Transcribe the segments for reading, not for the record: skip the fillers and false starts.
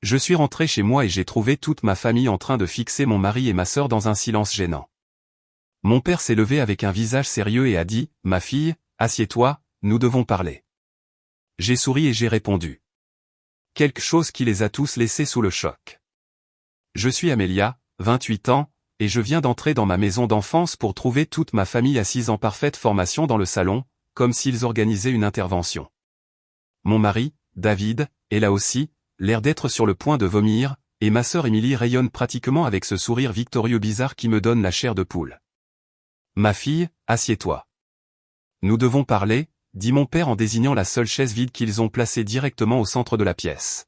Je suis rentré chez moi et j'ai trouvé toute ma famille en train de fixer mon mari et ma sœur dans un silence gênant. Mon père s'est levé avec un visage sérieux et a dit « Ma fille, assieds-toi, nous devons parler. » J'ai souri et j'ai répondu. Quelque chose qui les a tous laissés sous le choc. Je suis Amélia, 28 ans, et je viens d'entrer dans ma maison d'enfance pour trouver toute ma famille assise en parfaite formation dans le salon, comme s'ils organisaient une intervention. Mon mari, David, est là aussi, l'air d'être sur le point de vomir, et ma sœur Émilie rayonne pratiquement avec ce sourire victorieux bizarre qui me donne la chair de poule. Ma fille, assieds-toi. Nous devons parler, dit mon père en désignant la seule chaise vide qu'ils ont placée directement au centre de la pièce.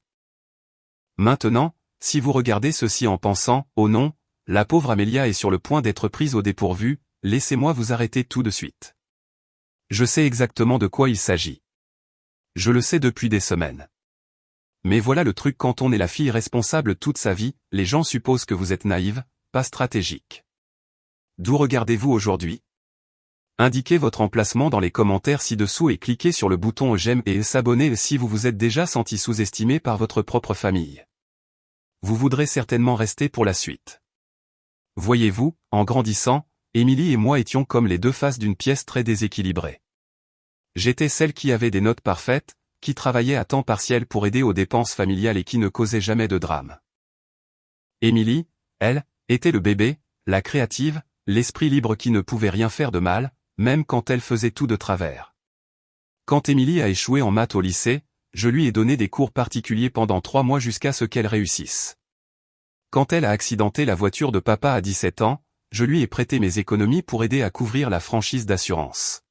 Maintenant, si vous regardez ceci en pensant « Oh non, la pauvre Amélia est sur le point d'être prise au dépourvu », laissez-moi vous arrêter tout de suite. Je sais exactement de quoi il s'agit. Je le sais depuis des semaines. Mais voilà le truc, quand on est la fille responsable toute sa vie, les gens supposent que vous êtes naïve, pas stratégique. D'où regardez-vous aujourd'hui? Indiquez votre emplacement dans les commentaires ci-dessous et cliquez sur le bouton j'aime et s'abonner si vous vous êtes déjà senti sous-estimé par votre propre famille. Vous voudrez certainement rester pour la suite. Voyez-vous, en grandissant, Émilie et moi étions comme les deux faces d'une pièce très déséquilibrée. J'étais celle qui avait des notes parfaites, qui travaillait à temps partiel pour aider aux dépenses familiales et qui ne causait jamais de drame. Émilie, elle, était le bébé, la créative, l'esprit libre qui ne pouvait rien faire de mal, même quand elle faisait tout de travers. Quand Émilie a échoué en maths au lycée, je lui ai donné des cours particuliers pendant 3 mois jusqu'à ce qu'elle réussisse. Quand elle a accidenté la voiture de papa à 17 ans, je lui ai prêté mes économies pour aider à couvrir la franchise d'assurance.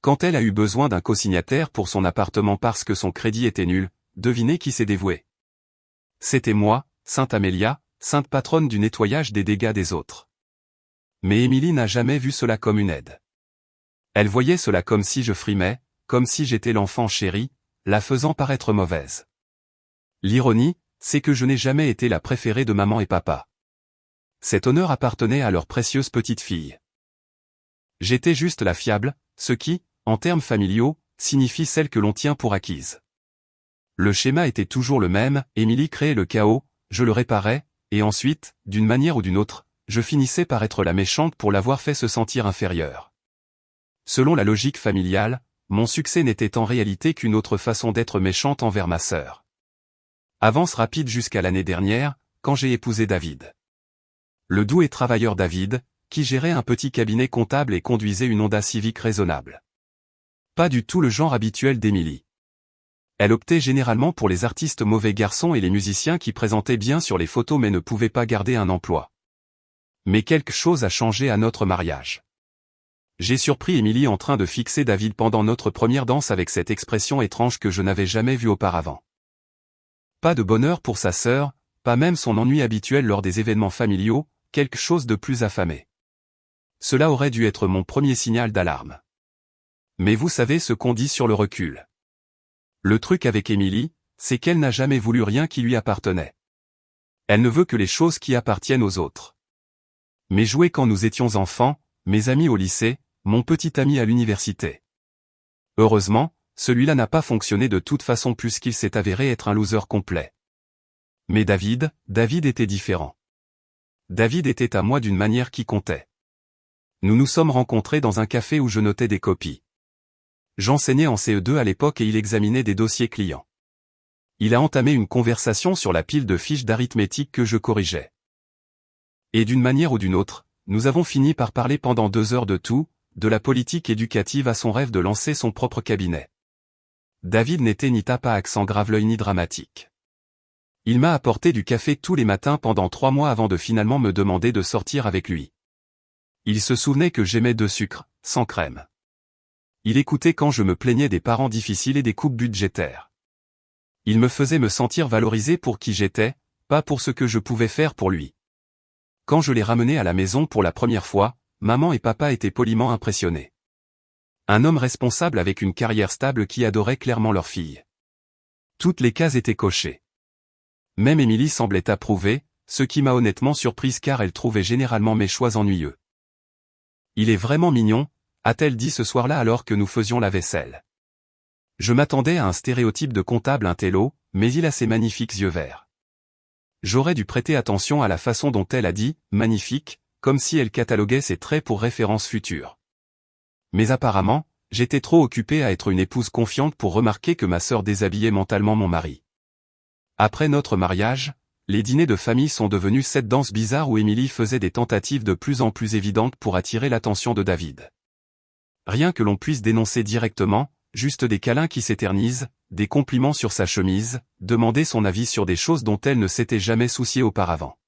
Quand elle a eu besoin d'un cosignataire pour son appartement parce que son crédit était nul, devinez qui s'est dévoué. C'était moi, Sainte Amélia, sainte patronne du nettoyage des dégâts des autres. Mais Émilie n'a jamais vu cela comme une aide. Elle voyait cela comme si je frimais, comme si j'étais l'enfant chéri, la faisant paraître mauvaise. L'ironie, c'est que je n'ai jamais été la préférée de maman et papa. Cet honneur appartenait à leur précieuse petite fille. J'étais juste la fiable, ce qui, en termes familiaux, signifie celle que l'on tient pour acquise. Le schéma était toujours le même, Émilie créait le chaos, je le réparais, et ensuite, d'une manière ou d'une autre, je finissais par être la méchante pour l'avoir fait se sentir inférieure. Selon la logique familiale, mon succès n'était en réalité qu'une autre façon d'être méchante envers ma sœur. Avance rapide jusqu'à l'année dernière, quand j'ai épousé David. Le doux et travailleur David, qui gérait un petit cabinet comptable et conduisait une Honda Civic raisonnable. Pas du tout le genre habituel d'Émilie. Elle optait généralement pour les artistes mauvais garçons et les musiciens qui présentaient bien sur les photos mais ne pouvaient pas garder un emploi. Mais quelque chose a changé à notre mariage. J'ai surpris Émilie en train de fixer David pendant notre première danse avec cette expression étrange que je n'avais jamais vue auparavant. Pas de bonheur pour sa sœur, pas même son ennui habituel lors des événements familiaux, quelque chose de plus affamé. Cela aurait dû être mon premier signal d'alarme. Mais vous savez ce qu'on dit sur le recul. Le truc avec Émilie, c'est qu'elle n'a jamais voulu rien qui lui appartenait. Elle ne veut que les choses qui appartiennent aux autres. Mais jouer quand nous étions enfants, mes amis au lycée, mon petit ami à l'université. Heureusement, celui-là n'a pas fonctionné de toute façon puisqu'il s'est avéré être un loser complet. Mais David était différent. David était à moi d'une manière qui comptait. Nous nous sommes rencontrés dans un café où je notais des copies. J'enseignais en CE2 à l'époque et il examinait des dossiers clients. Il a entamé une conversation sur la pile de fiches d'arithmétique que je corrigeais. Et d'une manière ou d'une autre, nous avons fini par parler pendant 2 heures de tout, de la politique éducative à son rêve de lancer son propre cabinet. David n'était ni tape à accent grave-l'œil ni dramatique. Il m'a apporté du café tous les matins pendant 3 mois avant de finalement me demander de sortir avec lui. Il se souvenait que j'aimais de sucre, sans crème. Il écoutait quand je me plaignais des parents difficiles et des coupes budgétaires. Il me faisait me sentir valorisé pour qui j'étais, pas pour ce que je pouvais faire pour lui. Quand je l'ai ramené à la maison pour la première fois, maman et papa étaient poliment impressionnés. Un homme responsable avec une carrière stable qui adorait clairement leur fille. Toutes les cases étaient cochées. Même Émilie semblait approuver, ce qui m'a honnêtement surprise car elle trouvait généralement mes choix ennuyeux. Il est vraiment mignon, a-t-elle dit ce soir-là alors que nous faisions la vaisselle. Je m'attendais à un stéréotype de comptable intello, mais il a ses magnifiques yeux verts. J'aurais dû prêter attention à la façon dont elle a dit « magnifique », comme si elle cataloguait ses traits pour référence future. Mais apparemment, j'étais trop occupé à être une épouse confiante pour remarquer que ma sœur déshabillait mentalement mon mari. Après notre mariage, les dîners de famille sont devenus cette danse bizarre où Émilie faisait des tentatives de plus en plus évidentes pour attirer l'attention de David. Rien que l'on puisse dénoncer directement, juste des câlins qui s'éternisent, des compliments sur sa chemise, demander son avis sur des choses dont elle ne s'était jamais souciée auparavant.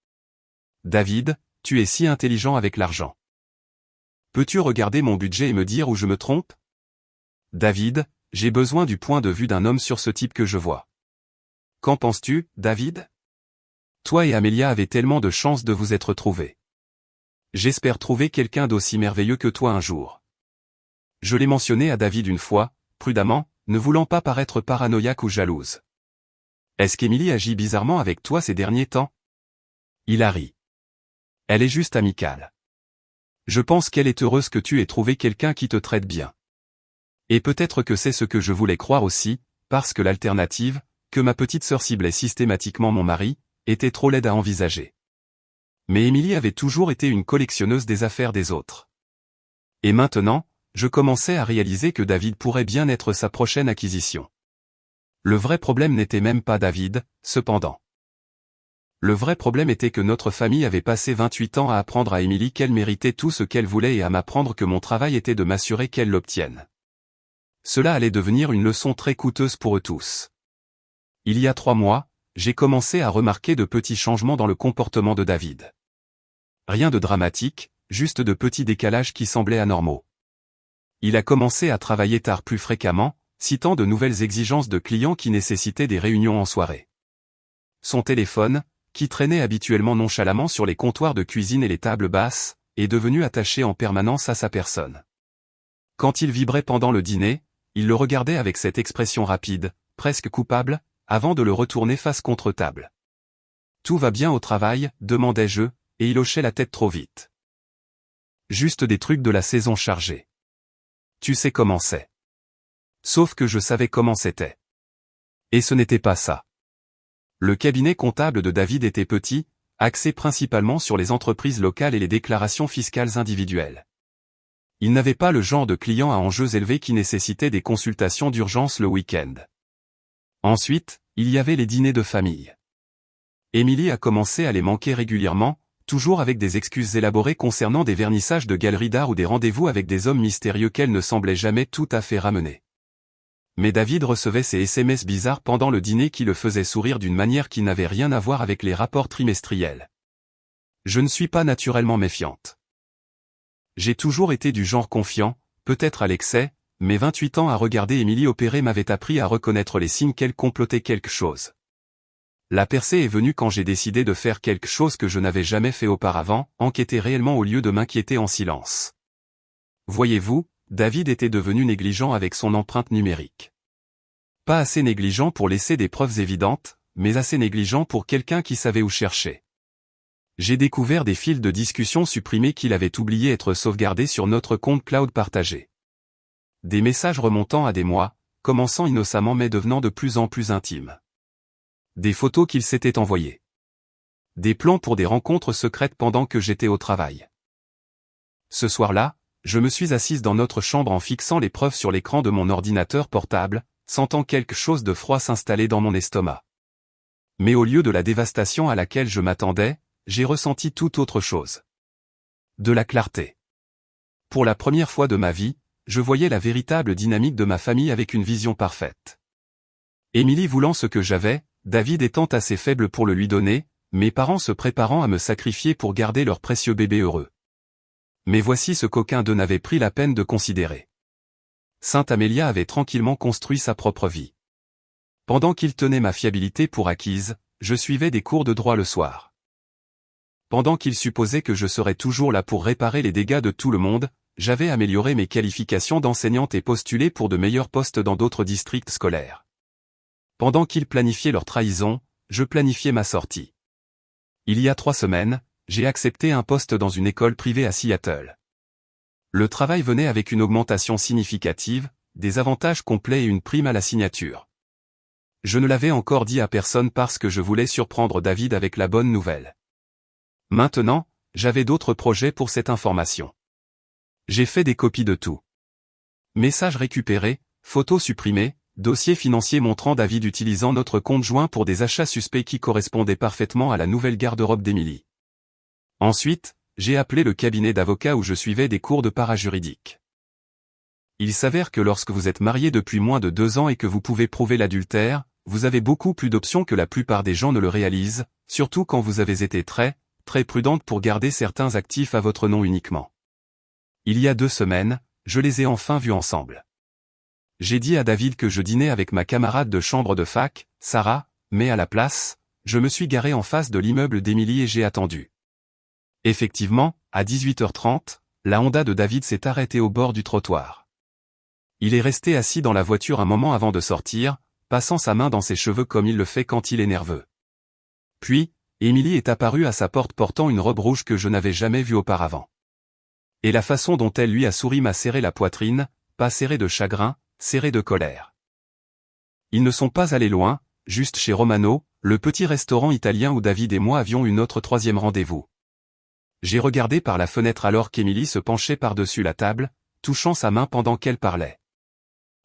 David, tu es si intelligent avec l'argent. Peux-tu regarder mon budget et me dire où je me trompe? David, j'ai besoin du point de vue d'un homme sur ce type que je vois. Qu'en penses-tu, David? Toi et Amélia avez tellement de chance de vous être trouvés. J'espère trouver quelqu'un d'aussi merveilleux que toi un jour. Je l'ai mentionné à David une fois, prudemment, ne voulant pas paraître paranoïaque ou jalouse. Est-ce qu'Émilie agit bizarrement avec toi ces derniers temps? Il a ri. Elle est juste amicale. Je pense qu'elle est heureuse que tu aies trouvé quelqu'un qui te traite bien. Et peut-être que c'est ce que je voulais croire aussi, parce que l'alternative, que ma petite sœur ciblait systématiquement mon mari, était trop laide à envisager. Mais Émilie avait toujours été une collectionneuse des affaires des autres. Et maintenant, je commençais à réaliser que David pourrait bien être sa prochaine acquisition. Le vrai problème n'était même pas David, cependant. Le vrai problème était que notre famille avait passé 28 ans à apprendre à Émilie qu'elle méritait tout ce qu'elle voulait et à m'apprendre que mon travail était de m'assurer qu'elle l'obtienne. Cela allait devenir une leçon très coûteuse pour eux tous. Il y a 3 mois, j'ai commencé à remarquer de petits changements dans le comportement de David. Rien de dramatique, juste de petits décalages qui semblaient anormaux. Il a commencé à travailler tard plus fréquemment, citant de nouvelles exigences de clients qui nécessitaient des réunions en soirée. Son téléphone, qui traînait habituellement nonchalamment sur les comptoirs de cuisine et les tables basses, est devenu attaché en permanence à sa personne. Quand il vibrait pendant le dîner, il le regardait avec cette expression rapide, presque coupable, avant de le retourner face contre table. « Tout va bien au travail ?» demandai-je, et il hochait la tête trop vite. « Juste des trucs de la saison chargée. Tu sais comment c'est. » Sauf que je savais comment c'était. Et ce n'était pas ça. Le cabinet comptable de David était petit, axé principalement sur les entreprises locales et les déclarations fiscales individuelles. Il n'avait pas le genre de client à enjeux élevés qui nécessitait des consultations d'urgence le week-end. Ensuite, il y avait les dîners de famille. Émilie a commencé à les manquer régulièrement, toujours avec des excuses élaborées concernant des vernissages de galeries d'art ou des rendez-vous avec des hommes mystérieux qu'elle ne semblait jamais tout à fait ramener. Mais David recevait ces SMS bizarres pendant le dîner qui le faisaient sourire d'une manière qui n'avait rien à voir avec les rapports trimestriels. Je ne suis pas naturellement méfiante. J'ai toujours été du genre confiant, peut-être à l'excès, mais 28 ans à regarder Émilie opérer m'avaient appris à reconnaître les signes qu'elle complotait quelque chose. La percée est venue quand j'ai décidé de faire quelque chose que je n'avais jamais fait auparavant, enquêter réellement au lieu de m'inquiéter en silence. Voyez-vous, David était devenu négligent avec son empreinte numérique. Pas assez négligent pour laisser des preuves évidentes, mais assez négligent pour quelqu'un qui savait où chercher. J'ai découvert des fils de discussion supprimés qu'il avait oublié être sauvegardés sur notre compte cloud partagé. Des messages remontant à des mois, commençant innocemment mais devenant de plus en plus intimes. Des photos qu'il s'était envoyées. Des plans pour des rencontres secrètes pendant que j'étais au travail. Ce soir-là, je me suis assise dans notre chambre en fixant les preuves sur l'écran de mon ordinateur portable, sentant quelque chose de froid s'installer dans mon estomac. Mais au lieu de la dévastation à laquelle je m'attendais, j'ai ressenti tout autre chose. De la clarté. Pour la première fois de ma vie, je voyais la véritable dynamique de ma famille avec une vision parfaite. Émilie voulant ce que j'avais, David étant assez faible pour le lui donner, mes parents se préparant à me sacrifier pour garder leur précieux bébé heureux. Mais voici ce qu'aucun d'eux n'avait pris la peine de considérer. Sainte Amélia avait tranquillement construit sa propre vie. Pendant qu'il tenait ma fiabilité pour acquise, je suivais des cours de droit le soir. Pendant qu'il supposait que je serais toujours là pour réparer les dégâts de tout le monde, j'avais amélioré mes qualifications d'enseignante et postulé pour de meilleurs postes dans d'autres districts scolaires. Pendant qu'ils planifiaient leur trahison, je planifiais ma sortie. Il y a 3 semaines, j'ai accepté un poste dans une école privée à Seattle. Le travail venait avec une augmentation significative, des avantages complets et une prime à la signature. Je ne l'avais encore dit à personne parce que je voulais surprendre David avec la bonne nouvelle. Maintenant, j'avais d'autres projets pour cette information. J'ai fait des copies de tout. Messages récupérés, photos supprimées, dossier financier montrant David utilisant notre compte joint pour des achats suspects qui correspondaient parfaitement à la nouvelle garde-robe d'Émilie. Ensuite, j'ai appelé le cabinet d'avocats où je suivais des cours de parajuridique. Il s'avère que lorsque vous êtes marié depuis moins de 2 ans et que vous pouvez prouver l'adultère, vous avez beaucoup plus d'options que la plupart des gens ne le réalisent, surtout quand vous avez été très prudente pour garder certains actifs à votre nom uniquement. Il y a 2 semaines, je les ai enfin vus ensemble. J'ai dit à David que je dînais avec ma camarade de chambre de fac, Sarah, mais à la place, je me suis garé en face de l'immeuble d'Émilie et j'ai attendu. Effectivement, à 18h30, la Honda de David s'est arrêtée au bord du trottoir. Il est resté assis dans la voiture un moment avant de sortir, passant sa main dans ses cheveux comme il le fait quand il est nerveux. Puis, Émilie est apparue à sa porte portant une robe rouge que je n'avais jamais vue auparavant. Et la façon dont elle lui a souri m'a serré la poitrine, pas serré de chagrin, serré de colère. Ils ne sont pas allés loin, juste chez Romano, le petit restaurant italien où David et moi avions eu notre 3e rendez-vous. J'ai regardé par la fenêtre alors qu'Émilie se penchait par-dessus la table, touchant sa main pendant qu'elle parlait.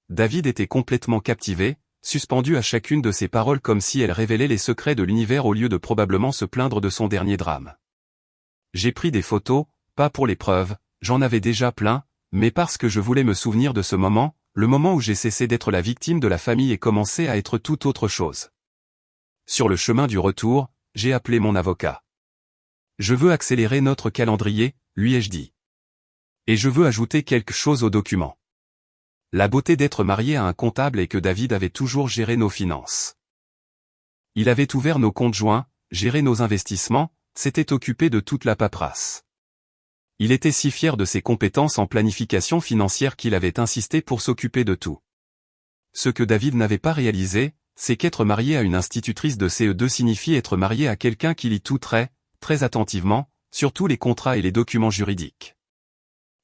David était complètement captivé, suspendu à chacune de ses paroles comme si elle révélait les secrets de l'univers au lieu de probablement se plaindre de son dernier drame. J'ai pris des photos, pas pour les preuves, j'en avais déjà plein, mais parce que je voulais me souvenir de ce moment, le moment où j'ai cessé d'être la victime de la famille et commencé à être tout autre chose. Sur le chemin du retour, j'ai appelé mon avocat. Je veux accélérer notre calendrier, lui ai-je dit. Et je veux ajouter quelque chose au document. La beauté d'être marié à un comptable est que David avait toujours géré nos finances. Il avait ouvert nos comptes joints, géré nos investissements, s'était occupé de toute la paperasse. Il était si fier de ses compétences en planification financière qu'il avait insisté pour s'occuper de tout. Ce que David n'avait pas réalisé, c'est qu'être marié à une institutrice de CE2 signifie être marié à quelqu'un qui lit tout très attentivement, surtout les contrats et les documents juridiques.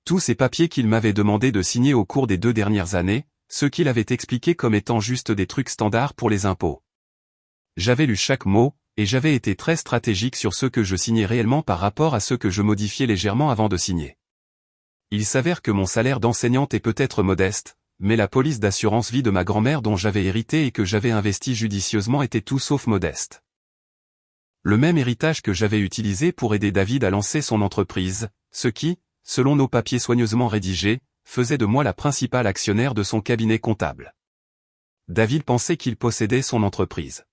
Tous ces papiers qu'il m'avait demandé de signer au cours des 2 dernières années, ceux qu'il avait expliqués comme étant juste des trucs standards pour les impôts. J'avais lu chaque mot, et j'avais été très stratégique sur ce que je signais réellement par rapport à ce que je modifiais légèrement avant de signer. Il s'avère que mon salaire d'enseignante est peut-être modeste, mais la police d'assurance vie de ma grand-mère dont j'avais hérité et que j'avais investi judicieusement était tout sauf modeste. Le même héritage que j'avais utilisé pour aider David à lancer son entreprise, ce qui, selon nos papiers soigneusement rédigés, faisait de moi la principale actionnaire de son cabinet comptable. David pensait qu'il possédait son entreprise.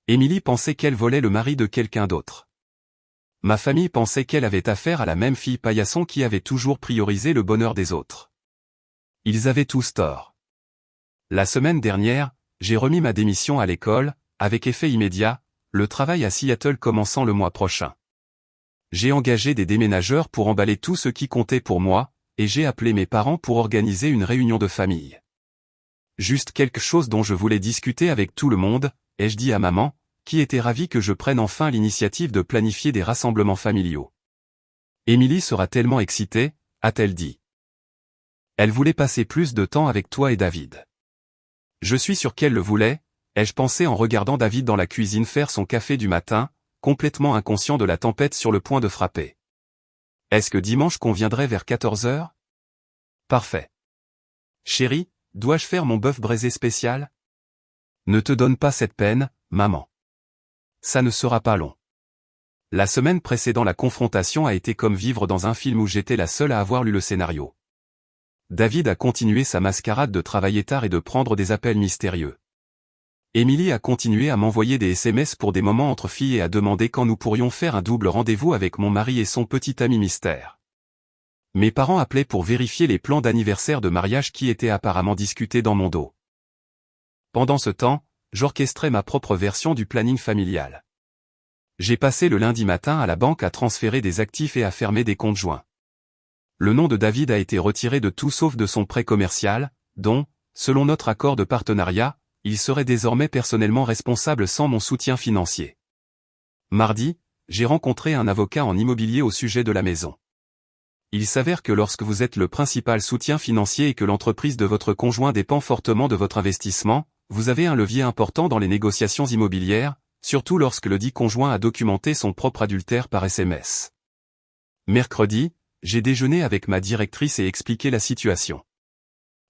Émilie pensait qu'elle volait le mari de quelqu'un d'autre. Ma famille pensait qu'elle avait affaire à la même fille paillasson qui avait toujours priorisé le bonheur des autres. Ils avaient tous tort. La semaine dernière, j'ai remis ma démission à l'école, avec effet immédiat, le travail à Seattle commençant le mois prochain. J'ai engagé des déménageurs pour emballer tout ce qui comptait pour moi, et j'ai appelé mes parents pour organiser une réunion de famille. Juste quelque chose dont je voulais discuter avec tout le monde, ai-je dit à maman, qui était ravie que je prenne enfin l'initiative de planifier des rassemblements familiaux. Émilie sera tellement excitée, a-t-elle dit. Elle voulait passer plus de temps avec toi et David. Je suis sûr qu'elle le voulait, ai-je pensé en regardant David dans la cuisine faire son café du matin, complètement inconscient de la tempête sur le point de frapper. Est-ce que dimanche conviendrait vers 14h? Parfait. Chérie, dois-je faire mon bœuf braisé spécial? Ne te donne pas cette peine, maman. Ça ne sera pas long. La semaine précédant la confrontation a été comme vivre dans un film où j'étais la seule à avoir lu le scénario. David a continué sa mascarade de travailler tard et de prendre des appels mystérieux. Émilie a continué à m'envoyer des SMS pour des moments entre filles et à demander quand nous pourrions faire un double rendez-vous avec mon mari et son petit ami mystère. Mes parents appelaient pour vérifier les plans d'anniversaire de mariage qui étaient apparemment discutés dans mon dos. Pendant ce temps, j'orchestrais ma propre version du planning familial. J'ai passé le lundi matin à la banque à transférer des actifs et à fermer des comptes joints. Le nom de David a été retiré de tout sauf de son prêt commercial, dont, selon notre accord de partenariat, il serait désormais personnellement responsable sans mon soutien financier. Mardi, j'ai rencontré un avocat en immobilier au sujet de la maison. Il s'avère que lorsque vous êtes le principal soutien financier et que l'entreprise de votre conjoint dépend fortement de votre investissement, vous avez un levier important dans les négociations immobilières, surtout lorsque le dit conjoint a documenté son propre adultère par SMS. Mercredi, j'ai déjeuné avec ma directrice et expliqué la situation.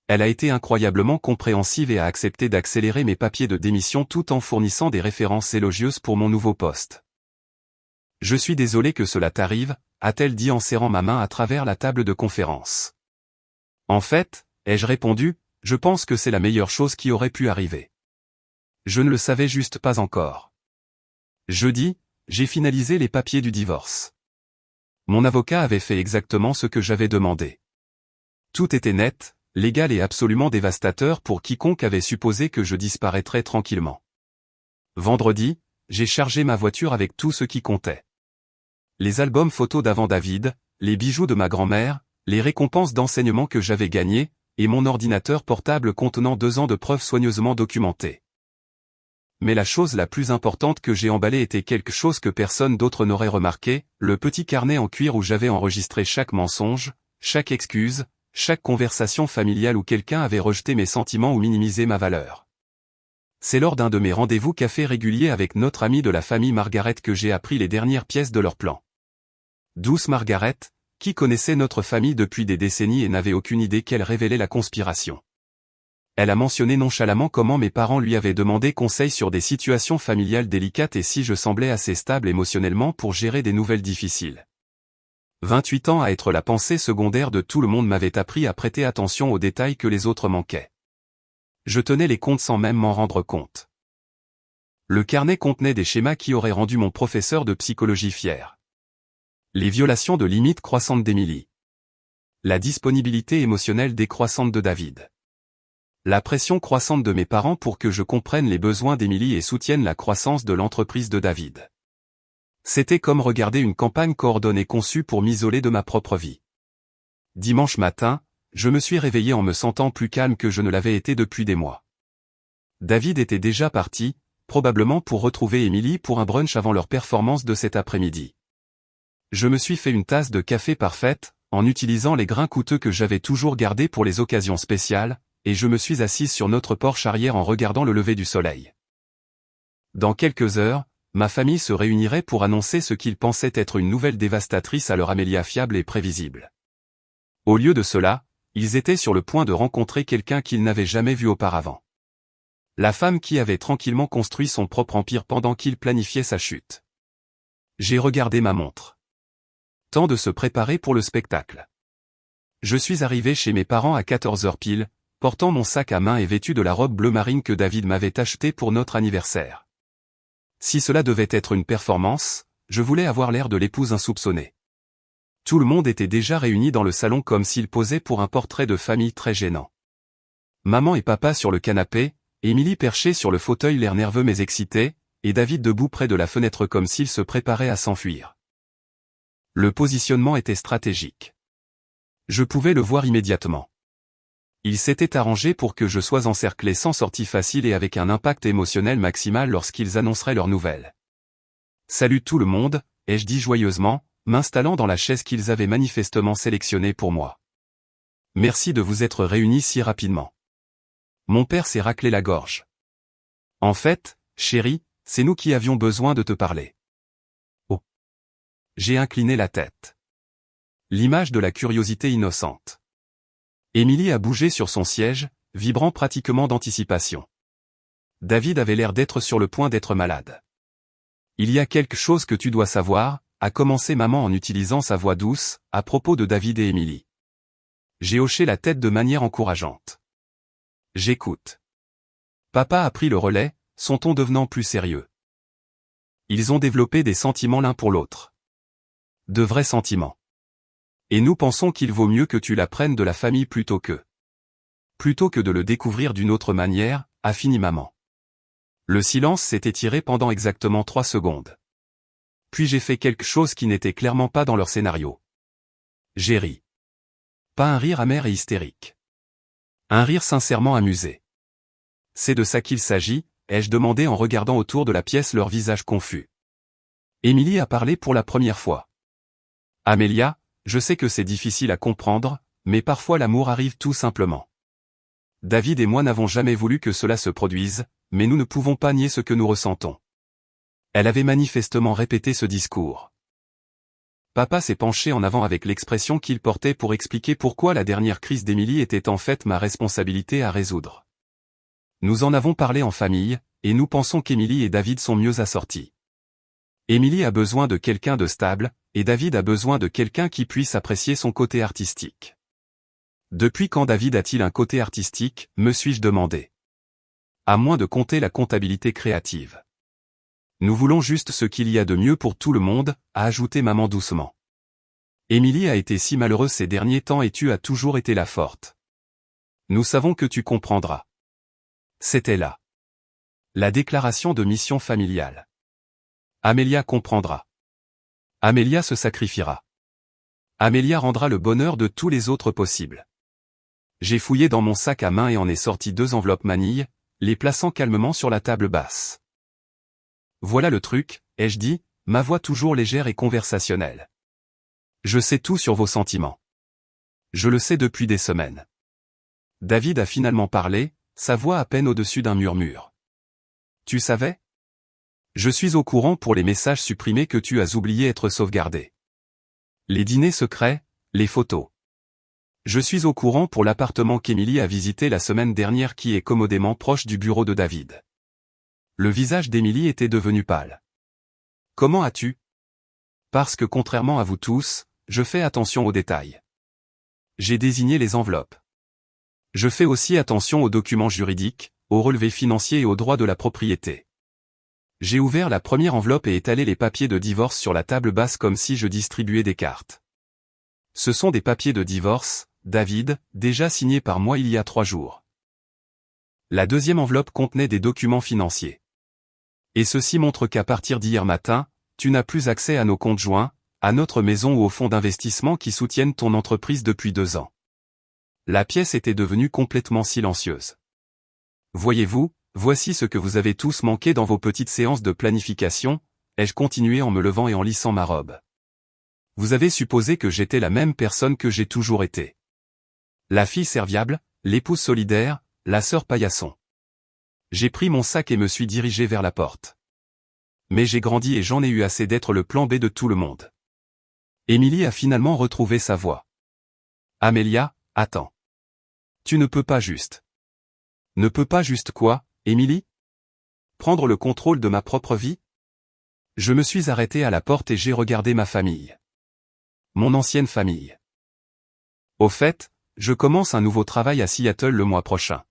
Elle a été incroyablement compréhensive et a accepté d'accélérer mes papiers de démission tout en fournissant des références élogieuses pour mon nouveau poste. Je suis désolé que cela t'arrive, a-t-elle dit en serrant ma main à travers la table de conférence. En fait, ai-je répondu, je pense que c'est la meilleure chose qui aurait pu arriver. Je ne le savais juste pas encore. Jeudi, j'ai finalisé les papiers du divorce. Mon avocat avait fait exactement ce que j'avais demandé. Tout était net, légal et absolument dévastateur pour quiconque avait supposé que je disparaîtrais tranquillement. Vendredi, j'ai chargé ma voiture avec tout ce qui comptait. Les albums photos d'avant David, les bijoux de ma grand-mère, les récompenses d'enseignement que j'avais gagnées, et mon ordinateur portable contenant 2 ans de preuves soigneusement documentées. Mais la chose la plus importante que j'ai emballée était quelque chose que personne d'autre n'aurait remarqué, le petit carnet en cuir où j'avais enregistré chaque mensonge, chaque excuse, chaque conversation familiale où quelqu'un avait rejeté mes sentiments ou minimisé ma valeur. C'est lors d'un de mes rendez-vous café réguliers avec notre amie de la famille Margaret que j'ai appris les dernières pièces de leur plan. Douce Margaret, qui connaissait notre famille depuis des décennies et n'avait aucune idée qu'elle révélait la conspiration. Elle a mentionné nonchalamment comment mes parents lui avaient demandé conseil sur des situations familiales délicates et si je semblais assez stable émotionnellement pour gérer des nouvelles difficiles. 28 ans à être la pensée secondaire de tout le monde m'avait appris à prêter attention aux détails que les autres manquaient. Je tenais les comptes sans même m'en rendre compte. Le carnet contenait des schémas qui auraient rendu mon professeur de psychologie fier. Les violations de limites croissantes d'Émilie. La disponibilité émotionnelle décroissante de David. La pression croissante de mes parents pour que je comprenne les besoins d'Émilie et soutienne la croissance de l'entreprise de David. C'était comme regarder une campagne coordonnée conçue pour m'isoler de ma propre vie. Dimanche matin, je me suis réveillé en me sentant plus calme que je ne l'avais été depuis des mois. David était déjà parti, probablement pour retrouver Émilie pour un brunch avant leur performance de cet après-midi. Je me suis fait une tasse de café parfaite, en utilisant les grains coûteux que j'avais toujours gardés pour les occasions spéciales, et je me suis assise sur notre porche arrière en regardant le lever du soleil. Dans quelques heures, ma famille se réunirait pour annoncer ce qu'ils pensaient être une nouvelle dévastatrice à leur Amélia fiable et prévisible. Au lieu de cela, ils étaient sur le point de rencontrer quelqu'un qu'ils n'avaient jamais vu auparavant. La femme qui avait tranquillement construit son propre empire pendant qu'il planifiait sa chute. J'ai regardé ma montre. Temps de se préparer pour le spectacle. Je suis arrivé chez mes parents à 14h pile, portant mon sac à main et vêtu de la robe bleu marine que David m'avait achetée pour notre anniversaire. Si cela devait être une performance, je voulais avoir l'air de l'épouse insoupçonnée. Tout le monde était déjà réuni dans le salon comme s'il posait pour un portrait de famille très gênant. Maman et papa sur le canapé, Émilie perchée sur le fauteuil l'air nerveux mais excité, et David debout près de la fenêtre comme s'il se préparait à s'enfuir. Le positionnement était stratégique. Je pouvais le voir immédiatement. Il s'était arrangé pour que je sois encerclé sans sortie facile et avec un impact émotionnel maximal lorsqu'ils annonceraient leur nouvelle. Salut tout le monde, ai-je dit joyeusement, m'installant dans la chaise qu'ils avaient manifestement sélectionnée pour moi. Merci de vous être réunis si rapidement. Mon père s'est raclé la gorge. En fait, chérie, c'est nous qui avions besoin de te parler. Oh. J'ai incliné la tête. L'image de la curiosité innocente. Émilie a bougé sur son siège, vibrant pratiquement d'anticipation. David avait l'air d'être sur le point d'être malade. Il y a quelque chose que tu dois savoir, a commencé maman en utilisant sa voix douce, à propos de David et Émilie. J'ai hoché la tête de manière encourageante. J'écoute. Papa a pris le relais, son ton devenant plus sérieux. Ils ont développé des sentiments l'un pour l'autre. De vrais sentiments. Et nous pensons qu'il vaut mieux que tu l'apprennes de la famille plutôt que de le découvrir d'une autre manière, a fini maman. Le silence s'est étiré pendant exactement 3 secondes. Puis j'ai fait quelque chose qui n'était clairement pas dans leur scénario. J'ai ri. Pas un rire amer et hystérique. Un rire sincèrement amusé. C'est de ça qu'il s'agit, ai-je demandé en regardant autour de la pièce leur visage confus. Émilie a parlé pour la première fois. Amélia, je sais que c'est difficile à comprendre, mais parfois l'amour arrive tout simplement. David et moi n'avons jamais voulu que cela se produise, mais nous ne pouvons pas nier ce que nous ressentons. Elle avait manifestement répété ce discours. Papa s'est penché en avant avec l'expression qu'il portait pour expliquer pourquoi la dernière crise d'Émilie était en fait ma responsabilité à résoudre. Nous en avons parlé en famille, et nous pensons qu'Émilie et David sont mieux assortis. Émilie a besoin de quelqu'un de stable, et David a besoin de quelqu'un qui puisse apprécier son côté artistique. Depuis quand David a-t-il un côté artistique, me suis-je demandé. À moins de compter la comptabilité créative. Nous voulons juste ce qu'il y a de mieux pour tout le monde, a ajouté maman doucement. Émilie a été si malheureuse ces derniers temps et tu as toujours été la forte. Nous savons que tu comprendras. C'était là. La déclaration de mission familiale. Amélia comprendra. Amélia se sacrifiera. Amélia rendra le bonheur de tous les autres possible. J'ai fouillé dans mon sac à main et en ai sorti 2 enveloppes manille, les plaçant calmement sur la table basse. Voilà le truc, ai-je dit, ma voix toujours légère et conversationnelle. Je sais tout sur vos sentiments. Je le sais depuis des semaines. David a finalement parlé, sa voix à peine au-dessus d'un murmure. Tu savais? Je suis au courant pour les messages supprimés que tu as oublié être sauvegardés. Les dîners secrets, les photos. Je suis au courant pour l'appartement qu'Émilie a visité la semaine dernière qui est commodément proche du bureau de David. Le visage d'Émilie était devenu pâle. Comment as-tu? Parce que contrairement à vous tous, je fais attention aux détails. J'ai désigné les enveloppes. Je fais aussi attention aux documents juridiques, aux relevés financiers et aux droits de la propriété. J'ai ouvert la première enveloppe et étalé les papiers de divorce sur la table basse comme si je distribuais des cartes. Ce sont des papiers de divorce, David, déjà signés par moi il y a 3 jours. La deuxième enveloppe contenait des documents financiers. Et ceci montre qu'à partir d'hier matin, tu n'as plus accès à nos comptes joints, à notre maison ou aux fonds d'investissement qui soutiennent ton entreprise depuis 2 ans. La pièce était devenue complètement silencieuse. Voyez-vous, voici ce que vous avez tous manqué dans vos petites séances de planification, ai-je continué en me levant et en lissant ma robe. Vous avez supposé que j'étais la même personne que j'ai toujours été. La fille serviable, l'épouse solidaire, la sœur paillasson. J'ai pris mon sac et me suis dirigé vers la porte. Mais j'ai grandi et j'en ai eu assez d'être le plan B de tout le monde. Émilie a finalement retrouvé sa voix. Amélia, attends. Tu ne peux pas juste. Ne peux pas juste quoi, Émilie? Prendre le contrôle de ma propre vie? Je me suis arrêté à la porte et j'ai regardé ma famille. Mon ancienne famille. Au fait, je commence un nouveau travail à Seattle le mois prochain.